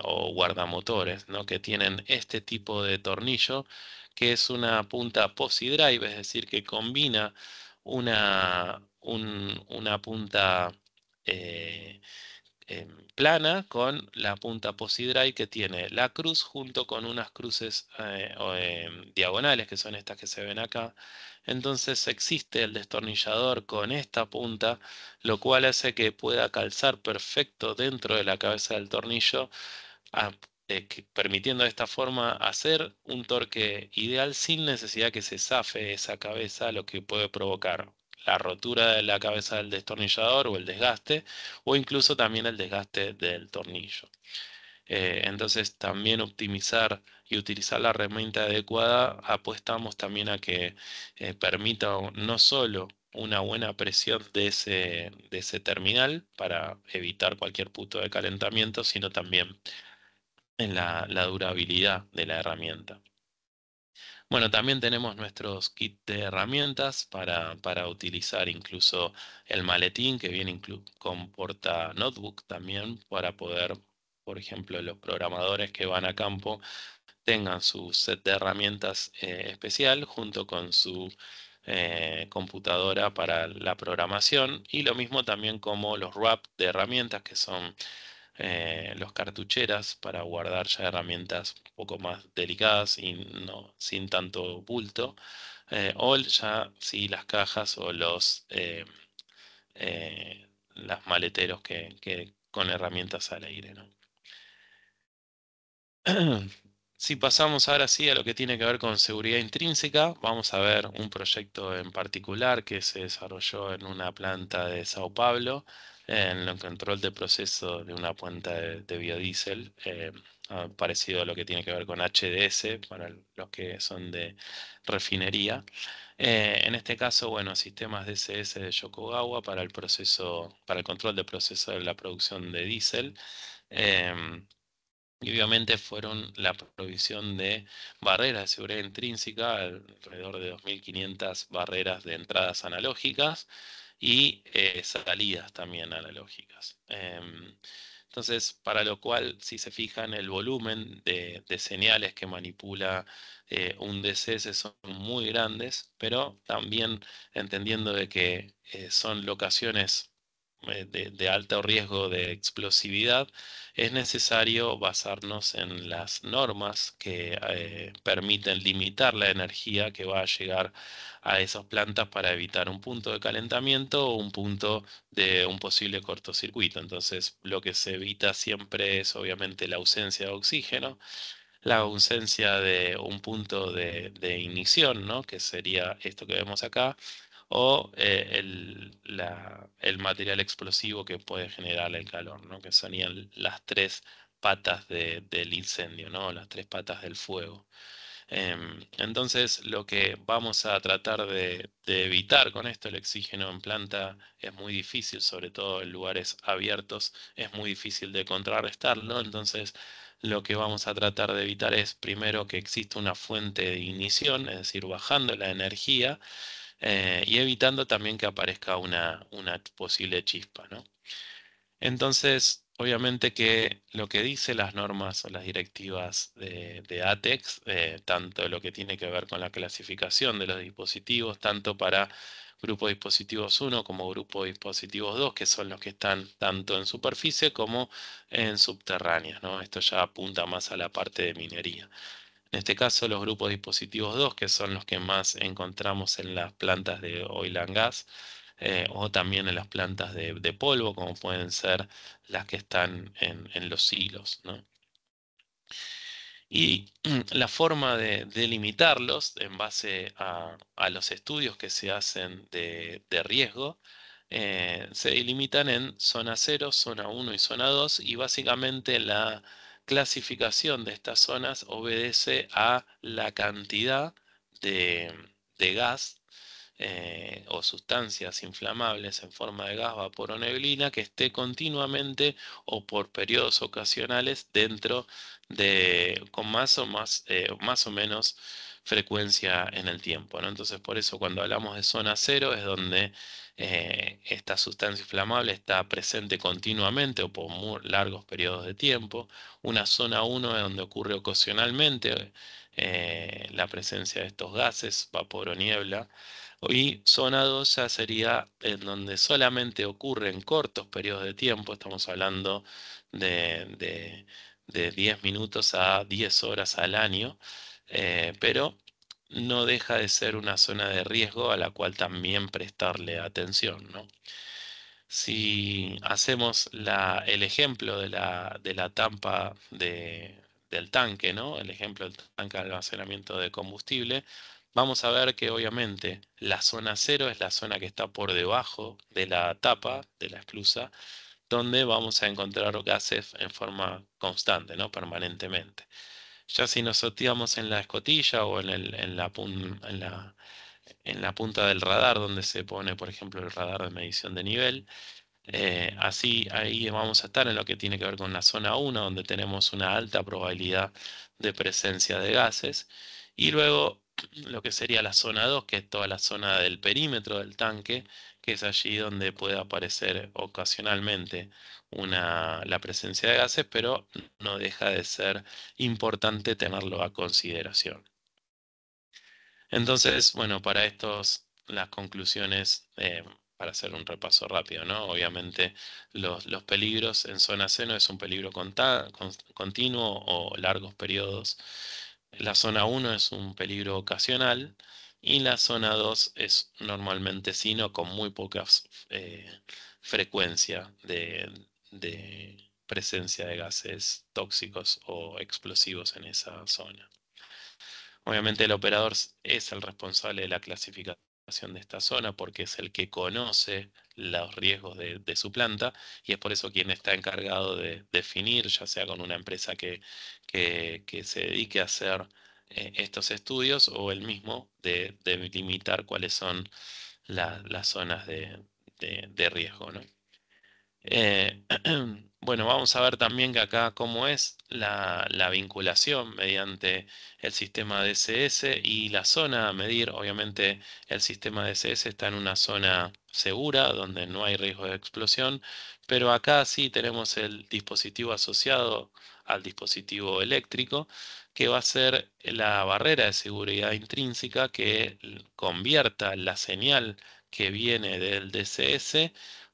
o guardamotores, ¿no? Que tienen este tipo de tornillo, que es una punta posi drive, es decir, que combina una punta eh, plana con la punta posidray que tiene la cruz junto con unas cruces diagonales que son estas que se ven acá. Entonces existe el destornillador con esta punta, lo cual hace que pueda calzar perfecto dentro de la cabeza del tornillo, a- permitiendo de esta forma hacer un torque ideal sin necesidad que se zafe esa cabeza, lo que puede provocar la rotura de la cabeza del destornillador o el desgaste, o incluso también el desgaste del tornillo. Entonces también optimizar y utilizar la herramienta adecuada, apuestamos también a que permita no solo una buena presión de ese terminal para evitar cualquier punto de calentamiento, sino también en la durabilidad de la herramienta. Bueno, también tenemos nuestros kits de herramientas para utilizar incluso el maletín que viene con porta notebook también para poder, por ejemplo, los programadores que van a campo tengan su set de herramientas especial junto con su computadora para la programación y lo mismo también como los wrap de herramientas que son los cartucheras para guardar ya herramientas un poco más delicadas y no sin tanto bulto, o ya sí las cajas o las maleteros que con herramientas al aire, ¿no? Si pasamos ahora sí a lo que tiene que ver con seguridad intrínseca, vamos a ver un proyecto en particular que se desarrolló en una planta de Sao Paulo, en el control de proceso de una planta de biodiesel, parecido a lo que tiene que ver con HDS para los que son de refinería. En este caso, bueno, sistemas DCS de Yokogawa para el proceso, para el control de proceso de la producción de diésel. Em, y obviamente fueron la provisión de barreras de seguridad intrínseca, alrededor de 2.500 barreras de entradas analógicas y salidas también analógicas. Entonces, para lo cual, si se fijan, el volumen de señales que manipula un DCS son muy grandes, pero también entendiendo de que son locaciones de alto riesgo de explosividad, es necesario basarnos en las normas que permiten limitar la energía que va a llegar a esas plantas para evitar un punto de calentamiento o un punto de un posible cortocircuito. Entonces, lo que se evita siempre es obviamente la ausencia de oxígeno, la ausencia de un punto de ignición, ¿no? Que sería esto que vemos acá, o el material explosivo que puede generar el calor, ¿no? Que serían las tres patas del incendio, ¿no? Las tres patas del fuego. Entonces, lo que vamos a tratar de evitar con esto, el oxígeno en planta es muy difícil, sobre todo en lugares abiertos, es muy difícil de contrarrestarlo. Entonces, lo que vamos a tratar de evitar es primero que exista una fuente de ignición, es decir, bajando la energía y evitando también que aparezca una posible chispa, ¿no? Entonces, obviamente que lo que dice las normas o las directivas de ATEX, tanto lo que tiene que ver con la clasificación de los dispositivos, tanto para grupo de dispositivos 1 como grupo de dispositivos 2, que son los que están tanto en superficie como en subterráneas, ¿no? Esto ya apunta más a la parte de minería. En este caso, los grupos de dispositivos 2, que son los que más encontramos en las plantas de oil and gas, o también en las plantas de polvo, como pueden ser las que están en los silos, ¿no? Y la forma de limitarlos en base a los estudios que se hacen de riesgo, se delimitan en zona 0, zona 1 y zona 2, y básicamente la clasificación de estas zonas obedece a la cantidad de, de gas o sustancias inflamables en forma de gas, vapor o neblina que esté continuamente o por periodos ocasionales dentro con más o menos frecuencia en el tiempo, ¿no? Entonces, por eso cuando hablamos de zona cero es donde esta sustancia inflamable está presente continuamente o por muy largos periodos de tiempo. Una zona uno es donde ocurre ocasionalmente la presencia de estos gases, vapor o niebla. Y zona 2 ya sería en donde solamente ocurre en cortos periodos de tiempo, estamos hablando de 10 minutos a 10 horas al año, pero no deja de ser una zona de riesgo a la cual también prestarle atención, ¿no? Si hacemos el ejemplo de la tapa del tanque, ¿no? El ejemplo del tanque de almacenamiento de combustible, vamos a ver que obviamente la zona cero es la zona que está por debajo de la tapa de la esclusa, donde vamos a encontrar gases en forma constante, ¿no? Permanentemente. Ya si nos sorteamos en la escotilla o en la punta del radar, donde se pone, por ejemplo, el radar de medición de nivel, así ahí vamos a estar en lo que tiene que ver con la zona 1, donde tenemos una alta probabilidad de presencia de gases. Y luego lo que sería la zona 2, que es toda la zona del perímetro del tanque, que es allí donde puede aparecer ocasionalmente la presencia de gases, pero no deja de ser importante tenerlo a consideración. Entonces, bueno, para las conclusiones, para hacer un repaso rápido, ¿no? Obviamente, los peligros en zona C no es un peligro continuo o largos periodos. La zona 1 es un peligro ocasional y la zona 2 es normalmente sino con muy poca frecuencia de presencia de gases tóxicos o explosivos en esa zona. Obviamente el operador es el responsable de la clasificación de esta zona porque es el que conoce los riesgos de su planta y es por eso quien está encargado de definir, ya sea con una empresa que se dedique a hacer estos estudios o el mismo de limitar cuáles son las zonas de riesgo, ¿no? Eh, bueno, vamos a ver también que acá cómo es la vinculación mediante el sistema DCS y la zona a medir. Obviamente el sistema DCS está en una zona segura donde no hay riesgo de explosión, pero acá sí tenemos el dispositivo asociado al dispositivo eléctrico que va a ser la barrera de seguridad intrínseca que convierta la señal que viene del DCS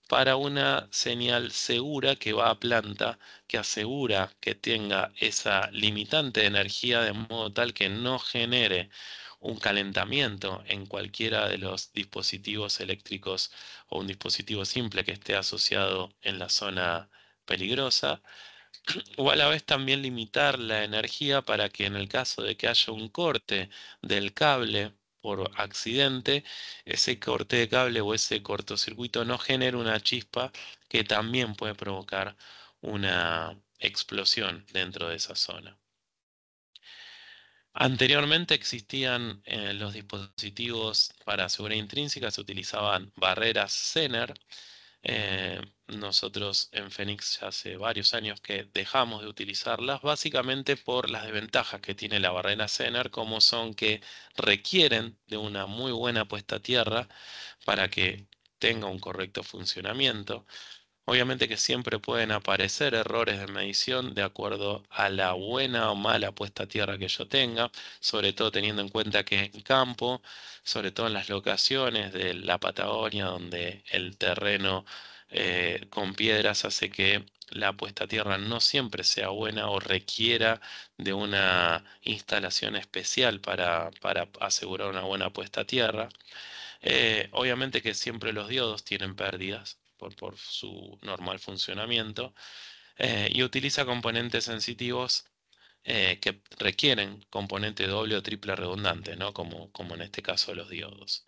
para una señal segura que va a planta, que asegura que tenga esa limitante de energía de modo tal que no genere un calentamiento en cualquiera de los dispositivos eléctricos o un dispositivo simple que esté asociado en la zona peligrosa, o a la vez también limitar la energía para que en el caso de que haya un corte del cable por accidente, ese corte de cable o ese cortocircuito no genera una chispa que también puede provocar una explosión dentro de esa zona. Anteriormente existían los dispositivos para seguridad intrínseca, se utilizaban barreras Zener. Nosotros en Phoenix ya hace varios años que dejamos de utilizarlas, básicamente por las desventajas que tiene la barrera Zener, como son que requieren de una muy buena puesta a tierra para que tenga un correcto funcionamiento. Obviamente que siempre pueden aparecer errores de medición de acuerdo a la buena o mala puesta a tierra que yo tenga, sobre todo teniendo en cuenta que en campo, sobre todo en las locaciones de la Patagonia, donde el terreno con piedras hace que la puesta a tierra no siempre sea buena o requiera de una instalación especial para asegurar una buena puesta a tierra. Obviamente que siempre los diodos tienen pérdidas por su normal funcionamiento y utiliza componentes sensitivos que requieren componente doble o triple redundante, ¿no? Como en este caso los diodos.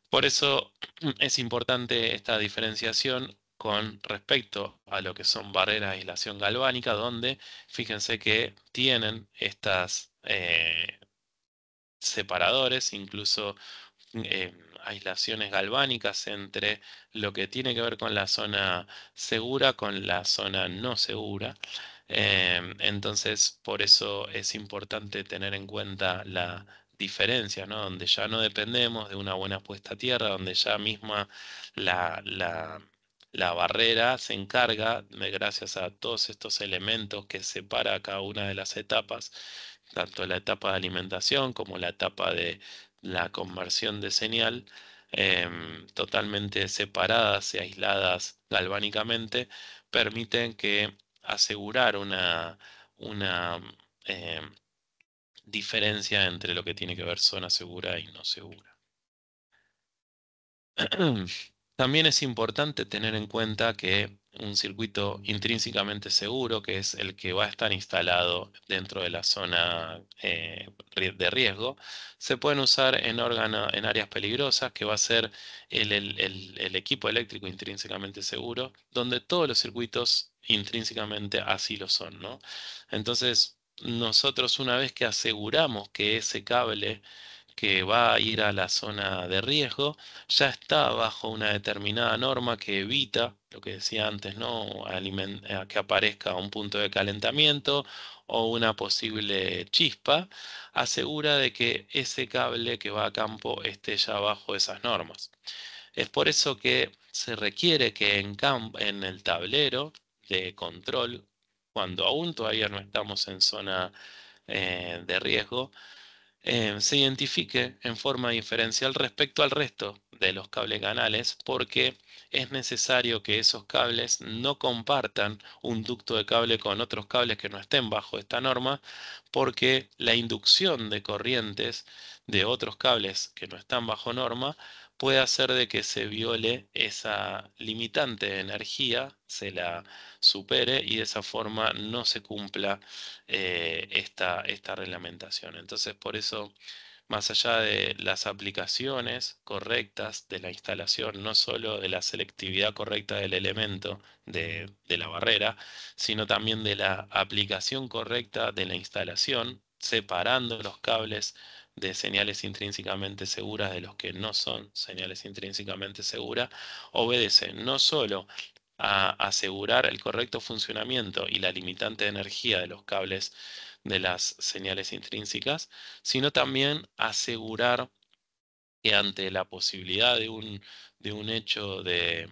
Por eso es importante esta diferenciación con respecto a lo que son barreras de aislación galvánica, donde fíjense que tienen estas separadores, incluso eh, aislaciones galvánicas entre lo que tiene que ver con la zona segura con la zona no segura. Entonces, por eso es importante tener en cuenta la diferencia, ¿no? Donde ya no dependemos de una buena puesta a tierra, donde ya misma la, la, la barrera se encarga, gracias a todos estos elementos que separa cada una de las etapas, tanto la etapa de alimentación como la etapa de la conversión de señal, totalmente separadas y aisladas galvánicamente, permiten que asegurar una em, diferencia entre lo que tiene que ver zona segura y no segura. También es importante tener en cuenta que un circuito intrínsecamente seguro, que es el que va a estar instalado dentro de la zona de riesgo, se pueden usar en áreas peligrosas, que va a ser el equipo eléctrico intrínsecamente seguro, donde todos los circuitos intrínsecamente así lo son, ¿no? Entonces, nosotros una vez que aseguramos que ese cable que va a ir a la zona de riesgo, ya está bajo una determinada norma que evita, lo que decía antes, ¿no? Que aparezca un punto de calentamiento o una posible chispa, asegura de que ese cable que va a campo esté ya bajo esas normas. Es por eso que se requiere que en el tablero de control, cuando aún todavía no estamos en zona de riesgo, se identifique en forma diferencial respecto al resto de los cables canales, porque es necesario que esos cables no compartan un ducto de cable con otros cables que no estén bajo esta norma, porque la inducción de corrientes de otros cables que no están bajo norma puede hacer de que se viole esa limitante de energía, se la supere y de esa forma no se cumpla esta reglamentación. Entonces, por eso, más allá de las aplicaciones correctas de la instalación, no solo de la selectividad correcta del elemento de la barrera, sino también de la aplicación correcta de la instalación, separando los cables de señales intrínsecamente seguras de los que no son señales intrínsecamente seguras, obedece no solo a asegurar el correcto funcionamiento y la limitante de energía de los cables de las señales intrínsecas, sino también asegurar que ante la posibilidad de un hecho de,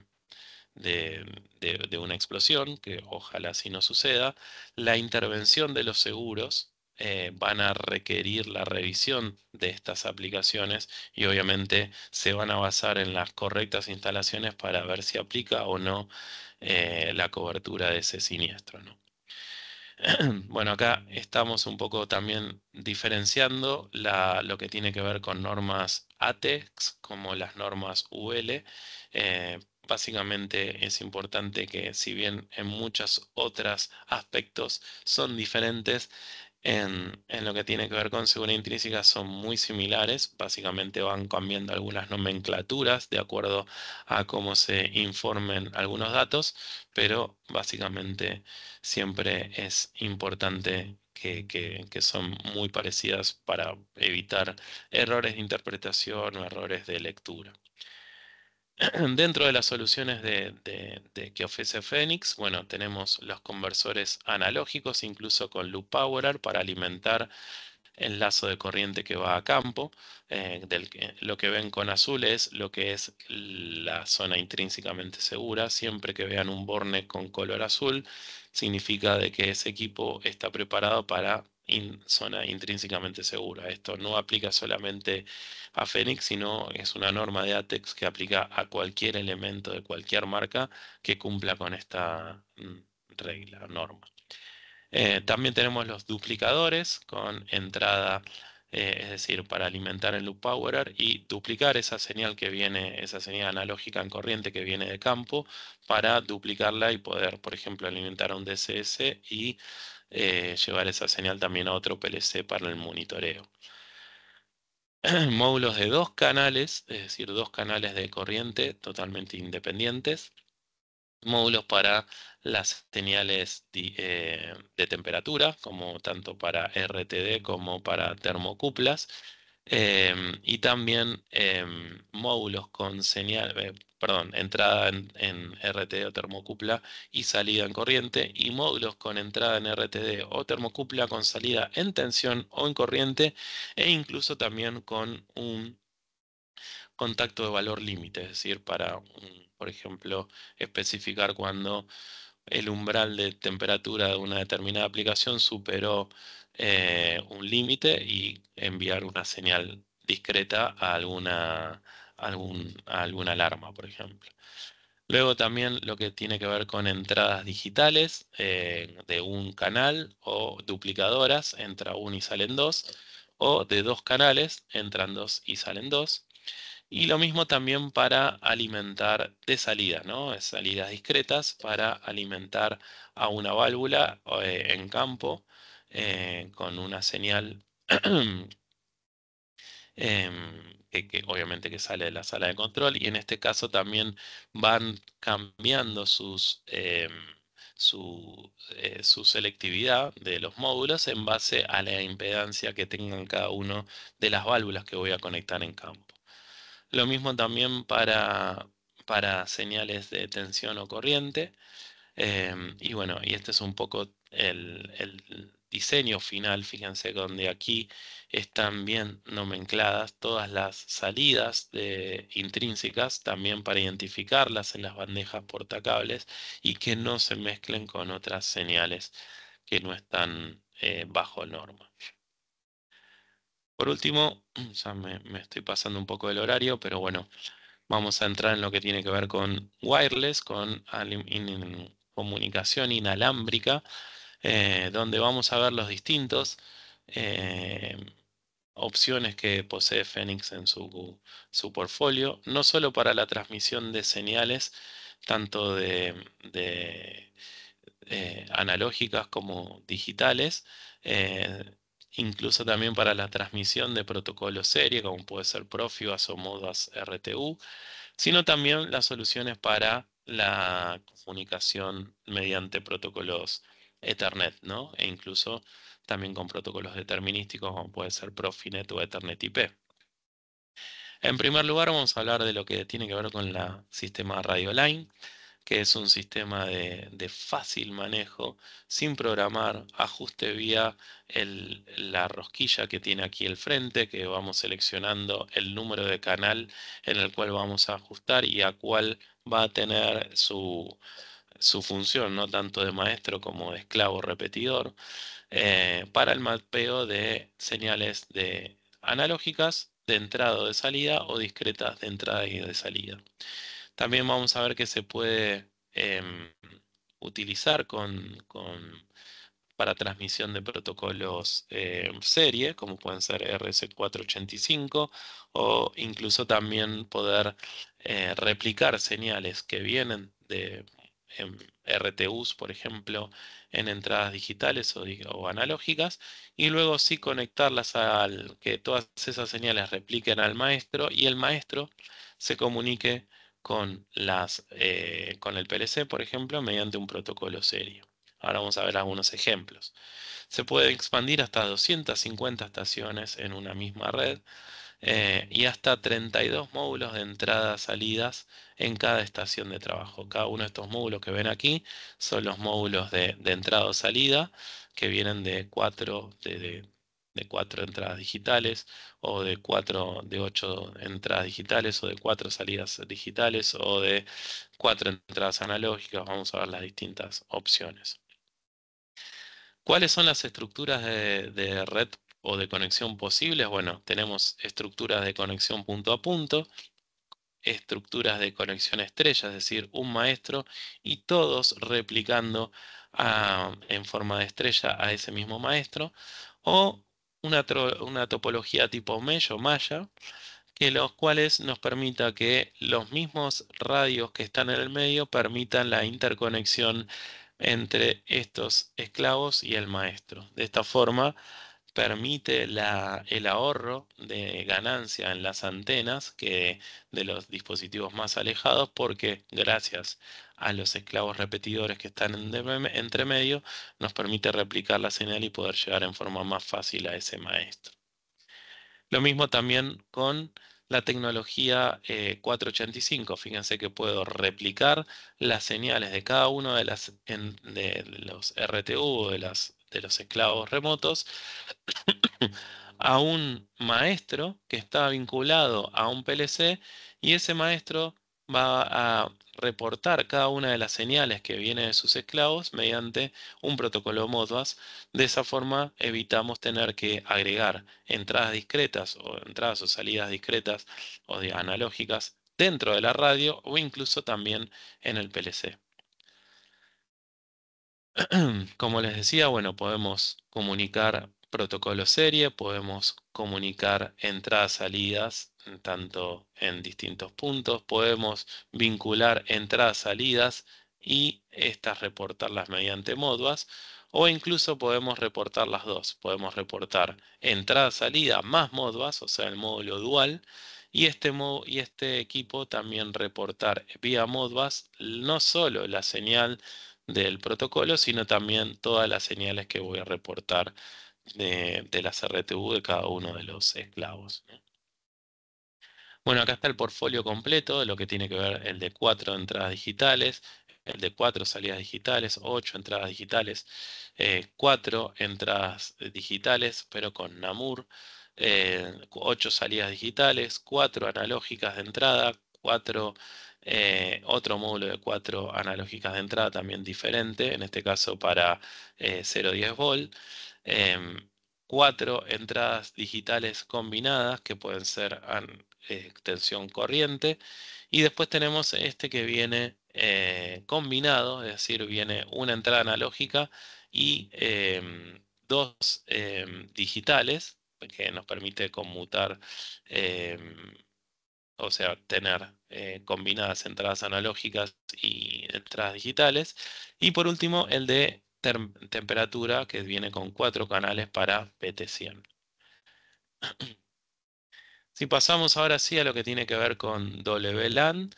de una explosión, que ojalá así no suceda, la intervención de los seguros van a requerir la revisión de estas aplicaciones y obviamente se van a basar en las correctas instalaciones para ver si aplica o no la cobertura de ese siniestro, ¿no? Bueno, acá estamos un poco también diferenciando lo que tiene que ver con normas ATEX como las normas UL. Básicamente es importante que si bien en muchos otros aspectos son diferentes, En lo que tiene que ver con seguridad intrínseca son muy similares, básicamente van cambiando algunas nomenclaturas de acuerdo a cómo se informen algunos datos, pero básicamente siempre es importante que son muy parecidas para evitar errores de interpretación o errores de lectura. Dentro de las soluciones que ofrece Phoenix, bueno, tenemos los conversores analógicos, incluso con loop power para alimentar el lazo de corriente que va a campo. Lo que ven con azul es lo que es la zona intrínsecamente segura. Siempre que vean un borne con color azul, significa de que ese equipo está preparado para zona intrínsecamente segura. Esto no aplica solamente a Phoenix, sino es una norma de ATEX que aplica a cualquier elemento de cualquier marca que cumpla con esta regla, norma. También tenemos los duplicadores con entrada, es decir, para alimentar el loop power y duplicar esa señal que viene, esa señal analógica en corriente que viene de campo, para duplicarla y poder, por ejemplo, alimentar a un DCS y llevar esa señal también a otro PLC para el monitoreo. Módulos de dos canales, es decir, dos canales de corriente totalmente independientes. Módulos para las señales de temperatura, como tanto para RTD como para termocuplas. Y también módulos con señal, perdón, entrada en RTD o termocupla y salida en corriente, y módulos con entrada en RTD o termocupla con salida en tensión o en corriente, e incluso también con un contacto de valor límite, es decir, para, por ejemplo, especificar cuando el umbral de temperatura de una determinada aplicación superó un límite y enviar una señal discreta a alguna alarma, por ejemplo. Luego también lo que tiene que ver con entradas digitales de un canal o duplicadoras, entra uno y salen dos, o de dos canales, entran dos y salen dos. Y lo mismo también para alimentar de salida, ¿no? Salidas discretas para alimentar a una válvula en campo con una señal que obviamente que sale de la sala de control, y en este caso también van cambiando su selectividad de los módulos en base a la impedancia que tengan cada uno de las válvulas que voy a conectar en campo. Lo mismo también para señales de tensión o corriente. Y bueno, y este es un poco el diseño final. Fíjense donde aquí están bien nomencladas todas las salidas intrínsecas, también para identificarlas en las bandejas portacables y que no se mezclen con otras señales que no están bajo norma. Por último, ya me estoy pasando un poco del horario, pero bueno, vamos a entrar en lo que tiene que ver con wireless, con comunicación inalámbrica, donde vamos a ver los distintos eh, opciones que posee Phoenix en su portfolio, no solo para la transmisión de señales, tanto de analógicas como digitales, incluso también para la transmisión de protocolos serie, como puede ser Profibus o Modbus RTU, sino también las soluciones para la comunicación mediante protocolos Ethernet, ¿no? E incluso también con protocolos determinísticos como puede ser Profinet o Ethernet IP. En primer lugar, vamos a hablar de lo que tiene que ver con el sistema Radio Line, que es un sistema de fácil manejo, sin programar, ajuste vía la rosquilla que tiene aquí el frente, que vamos seleccionando el número de canal en el cual vamos a ajustar y a cuál va a tener su función, no tanto de maestro como de esclavo repetidor, para el mapeo de señales analógicas de entrada o de salida o discretas de entrada y de salida. También vamos a ver que se puede utilizar para transmisión de protocolos serie, como pueden ser RS485, o incluso también poder replicar señales que vienen RTUs, por ejemplo, en entradas digitales o analógicas, y luego sí conectarlas al que todas esas señales repliquen al maestro y el maestro se comunique con el PLC, por ejemplo, mediante un protocolo serio. Ahora vamos a ver algunos ejemplos. Se puede expandir hasta 250 estaciones en una misma red y hasta 32 módulos de entradas-salidas en cada estación de trabajo. Cada uno de estos módulos que ven aquí son los módulos de entrada o salida que vienen de cuatro entradas digitales o de 8 entradas digitales o de 4 salidas digitales o de 4 entradas analógicas. Vamos a ver las distintas opciones. ¿Cuáles son las estructuras de red o de conexión posibles? Bueno, tenemos estructuras de conexión punto a punto, estructuras de conexión estrella, es decir, un maestro y todos replicando en forma de estrella a ese mismo maestro, o una topología tipo mesh o malla, que los cuales nos permita que los mismos radios que están en el medio permitan la interconexión entre estos esclavos y el maestro. De esta forma permite el ahorro de ganancia en las antenas que de los dispositivos más alejados, porque gracias a los esclavos repetidores que están entre medio nos permite replicar la señal y poder llegar en forma más fácil a ese maestro. Lo mismo también con la tecnología 485. Fíjense que puedo replicar las señales de cada uno de los RTU o de los esclavos remotos a un maestro que está vinculado a un PLC, y ese maestro va a reportar cada una de las señales que viene de sus esclavos mediante un protocolo Modbus. De esa forma evitamos tener que agregar entradas discretas o entradas o salidas discretas o analógicas dentro de la radio o incluso también en el PLC. Como les decía, bueno, podemos comunicar protocolo serie, podemos comunicar entradas, salidas, tanto en distintos puntos, podemos vincular entradas, salidas y estas reportarlas mediante Modbus, o incluso podemos reportar las dos. Podemos reportar entrada, salida más Modbus, o sea, el módulo dual, y este equipo también reportar vía Modbus no solo la señal del protocolo, sino también todas las señales que voy a reportar de las RTU de cada uno de los esclavos, ¿no? Bueno, acá está el portfolio completo de lo que tiene que ver el de 4 entradas digitales, el de 4 salidas digitales, 8 entradas digitales, 4 entradas digitales, pero con Namur, 8 salidas digitales, 4 analógicas de entrada, otro módulo de 4 analógicas de entrada también diferente, en este caso para 0,10 volt. em, 4 entradas digitales combinadas que pueden ser extensión corriente, y después tenemos este que viene combinado, es decir, viene una entrada analógica y dos digitales que nos permite conmutar, em, o sea, tener combinadas entradas analógicas y entradas digitales. Y por último, el de temperatura, que viene con 4 canales para PT100. Si pasamos ahora sí a lo que tiene que ver con WLAN,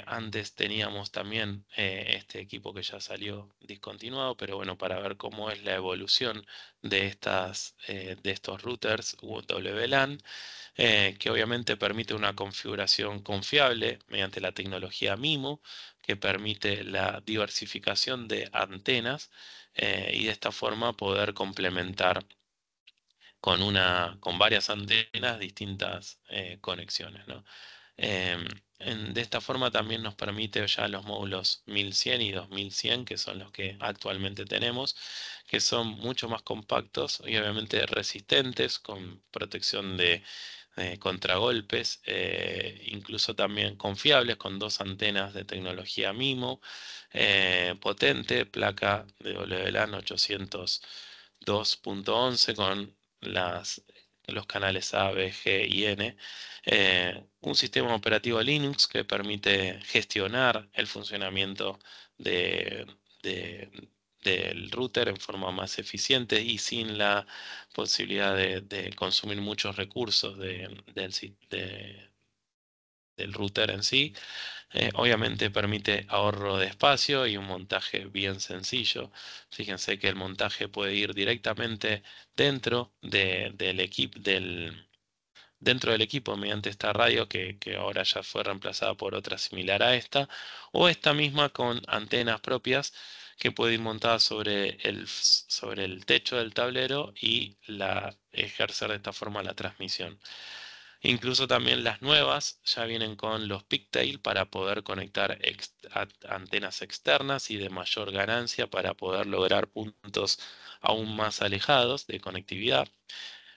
antes teníamos también este equipo que ya salió discontinuado, pero bueno, para ver cómo es la evolución de estos routers WLAN, que obviamente permite una configuración confiable mediante la tecnología MIMO, que permite la diversificación de antenas y de esta forma poder complementar con varias antenas distintas conexiones, ¿no? De esta forma también nos permite ya los módulos 1100 y 2100, que son los que actualmente tenemos, que son mucho más compactos y obviamente resistentes, con protección de contragolpes, incluso también confiables, con 2 antenas de tecnología MIMO, potente, placa de WLAN 802.11 con las los canales A, B, G y N. Un sistema operativo Linux que permite gestionar el funcionamiento de, de- del router en forma más eficiente y sin la posibilidad de consumir muchos recursos del router en sí. Obviamente permite ahorro de espacio y un montaje bien sencillo. Fíjense que el montaje puede ir directamente dentro del equipo dentro del equipo mediante esta radio que ahora ya fue reemplazada por otra similar a esta, o esta misma con antenas propias que puede ir montada sobre el techo del tablero y ejercer de esta forma la transmisión. Incluso también las nuevas ya vienen con los pigtail para poder conectar antenas externas y de mayor ganancia para poder lograr puntos aún más alejados de conectividad.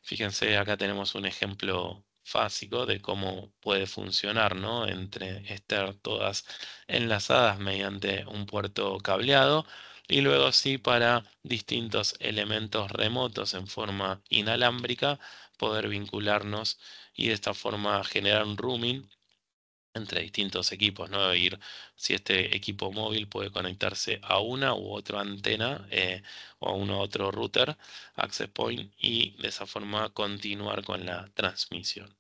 Fíjense, acá tenemos un ejemplo básico de cómo puede funcionar, ¿no? Entre estar todas enlazadas mediante un puerto cableado y luego sí para distintos elementos remotos en forma inalámbrica poder vincularnos y de esta forma generar un roaming entre distintos equipos, ¿no? Ir, si este equipo móvil puede conectarse a una u otra antena o a uno u otro router, access point, y de esa forma continuar con la transmisión.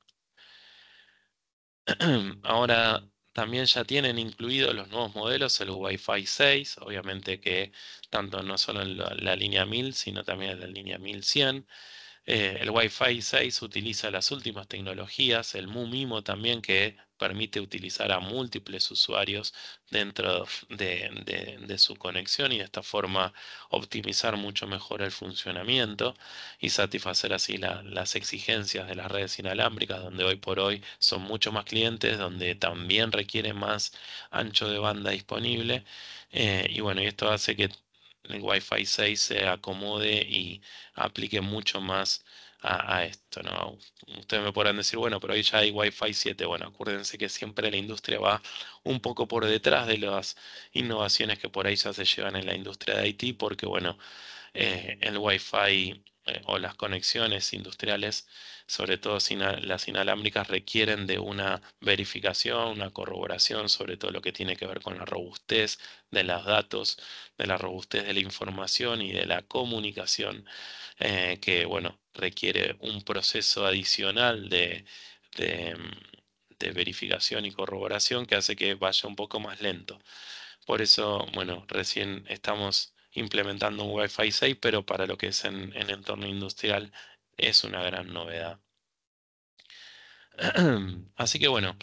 Ahora también ya tienen incluidos los nuevos modelos, el Wi-Fi 6, obviamente que tanto no solo en la línea 1000, sino también en la línea 1100. El Wi-Fi 6 utiliza las últimas tecnologías, el MU-MIMO también que permite utilizar a múltiples usuarios dentro de su conexión y de esta forma optimizar mucho mejor el funcionamiento y satisfacer así las exigencias de las redes inalámbricas, donde hoy por hoy son mucho más clientes, donde también requiere más ancho de banda disponible. Y bueno, y esto hace que el Wi-Fi 6 se acomode y aplique mucho más a esto, ¿no? Ustedes me podrán decir, bueno, pero ahí ya hay Wi-Fi 7. Bueno, acuérdense que siempre la industria va un poco por detrás de las innovaciones que por ahí ya se llevan en la industria de IT, porque bueno, el Wi-Fi o las conexiones industriales, sobre todo las inalámbricas, requieren de una verificación, una corroboración sobre todo lo que tiene que ver con la robustez de los datos, de la robustez de la información y de la comunicación, que bueno, requiere un proceso adicional de, de verificación y corroboración que hace que vaya un poco más lento. Por eso, bueno, recién estamos implementando un Wi-Fi 6, pero para lo que es en entorno industrial es una gran novedad. Así que bueno,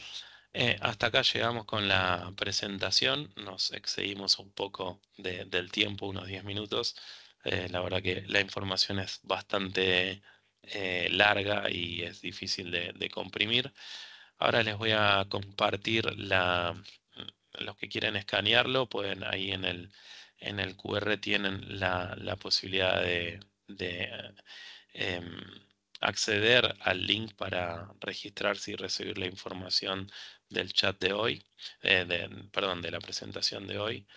hasta acá llegamos con la presentación. Nos excedimos un poco del tiempo, unos 10 minutos. La verdad que la información es bastante larga y es difícil de comprimir. Ahora les voy a compartir los que quieren escanearlo, pueden ahí en el QR tienen la posibilidad de, em, acceder al link para registrarse y recibir la información del chat de hoy, perdón, de la presentación de hoy.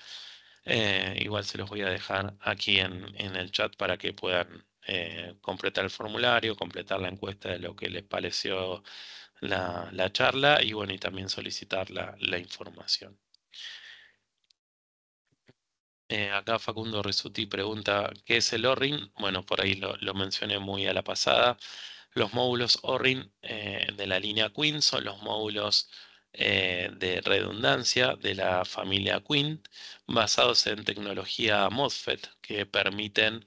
Igual se los voy a dejar aquí en el chat para que puedan completar el formulario, completar la encuesta de lo que les pareció la charla y bueno, y también solicitar la información. Acá Facundo Risuti pregunta, ¿qué es el ORRIN? Bueno, por ahí lo mencioné muy a la pasada. Los módulos ORRIN de la línea Queen son los módulos de redundancia de la familia Queen, basados en tecnología MOSFET, que permiten,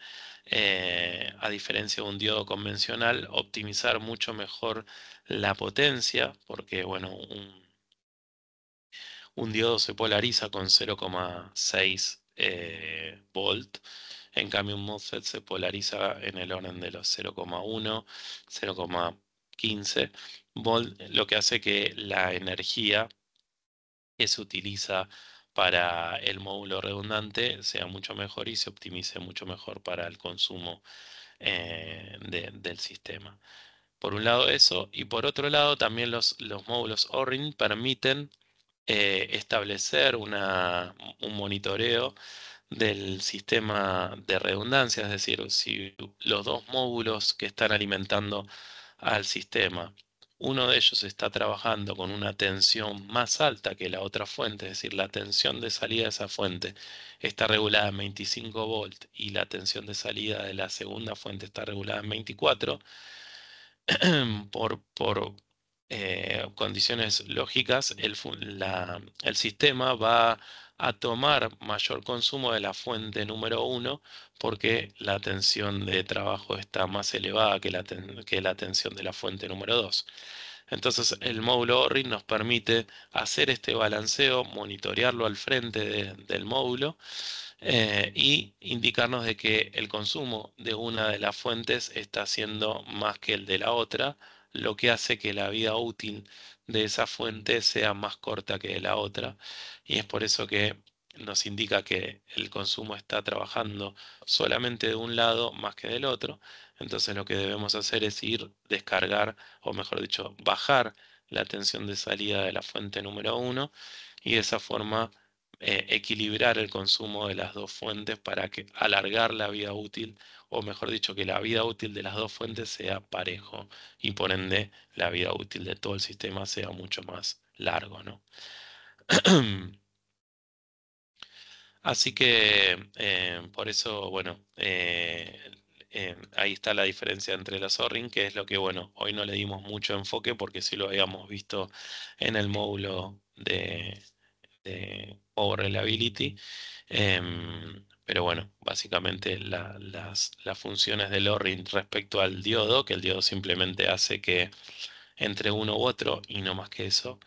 a diferencia de un diodo convencional, optimizar mucho mejor la potencia, porque bueno, un diodo se polariza con 0,6 volt. En cambio, un MOSFET se polariza en el orden de los 0,1, 0,15 volt, lo que hace que la energía que se utiliza para el módulo redundante sea mucho mejor y se optimice mucho mejor para el consumo del sistema. Por un lado eso, y por otro lado también los módulos ORRIN permiten establecer un monitoreo del sistema de redundancia, es decir, si los dos módulos que están alimentando al sistema, uno de ellos está trabajando con una tensión más alta que la otra fuente, es decir, la tensión de salida de esa fuente está regulada en 25 volts y la tensión de salida de la segunda fuente está regulada en 24, por condiciones lógicas, el sistema va a tomar mayor consumo de la fuente número uno porque la tensión de trabajo está más elevada que la tensión de la fuente número 2. Entonces, el módulo ORRI nos permite hacer este balanceo, monitorearlo al frente del módulo y indicarnos de que el consumo de una de las fuentes está siendo más que el de la otra, lo que hace que la vida útil de esa fuente sea más corta que de la otra. Y es por eso que nos indica que el consumo está trabajando solamente de un lado más que del otro. Entonces lo que debemos hacer es ir, descargar, o mejor dicho, bajar la tensión de salida de la fuente número uno y de esa forma equilibrar el consumo de las dos fuentes para que alargar la vida útil, o mejor dicho, que la vida útil de las dos fuentes sea parejo y por ende la vida útil de todo el sistema sea mucho más largo, ¿no? Así que por eso, bueno, ahí está la diferencia entre los O-ring, que es lo que, bueno, hoy no le dimos mucho enfoque porque sí lo habíamos visto en el módulo de Power Reliability. Pero bueno, básicamente las funciones del O-ring respecto al diodo, que el diodo simplemente hace que entre uno u otro y no más que eso.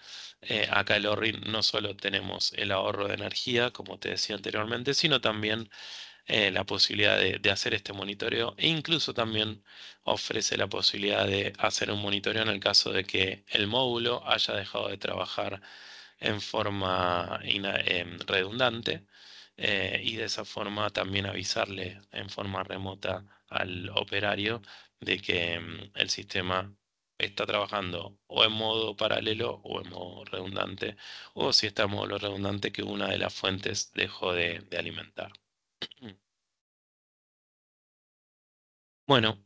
Acá el O-ring no solo tenemos el ahorro de energía, como te decía anteriormente, sino también la posibilidad de hacer este monitoreo e incluso también ofrece la posibilidad de hacer un monitoreo en el caso de que el módulo haya dejado de trabajar en forma redundante y de esa forma también avisarle en forma remota al operario de que el sistema está trabajando o en modo paralelo o en modo redundante, o si está en modo redundante que una de las fuentes dejó de alimentar. Bueno,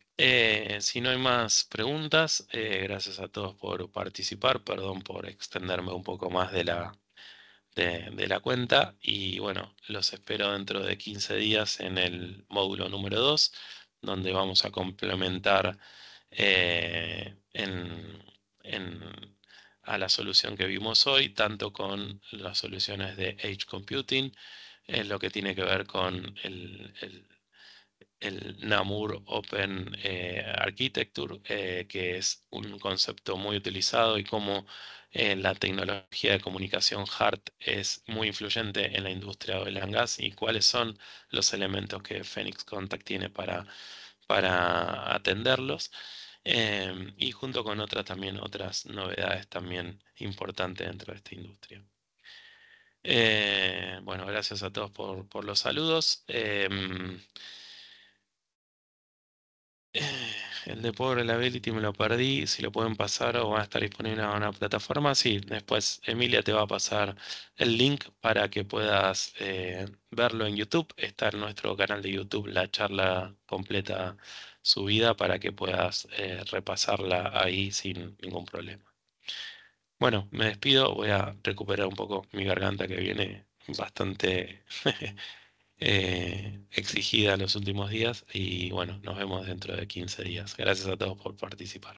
si no hay más preguntas, gracias a todos por participar. Perdón por extenderme un poco más de la cuenta. Y bueno, los espero dentro de 15 días en el módulo número 2 donde vamos a complementar a la solución que vimos hoy, tanto con las soluciones de Edge Computing, en lo que tiene que ver con el Namur Open Architecture, que es un concepto muy utilizado y cómo la tecnología de comunicación HART es muy influyente en la industria de oil and gas y cuáles son los elementos que Phoenix Contact tiene para atenderlos. Y junto con otras también otras novedades también importantes dentro de esta industria. Bueno, gracias a todos por los saludos. El de Power Reliability me lo perdí. Si lo pueden pasar o van a estar disponibles en una plataforma, sí. Después Emilia te va a pasar el link para que puedas verlo en YouTube. Está en nuestro canal de YouTube la charla completa subida para que puedas repasarla ahí sin ningún problema. Bueno, me despido. Voy a recuperar un poco mi garganta que viene bastante exigida en los últimos días y bueno, nos vemos dentro de 15 días. Gracias a todos por participar.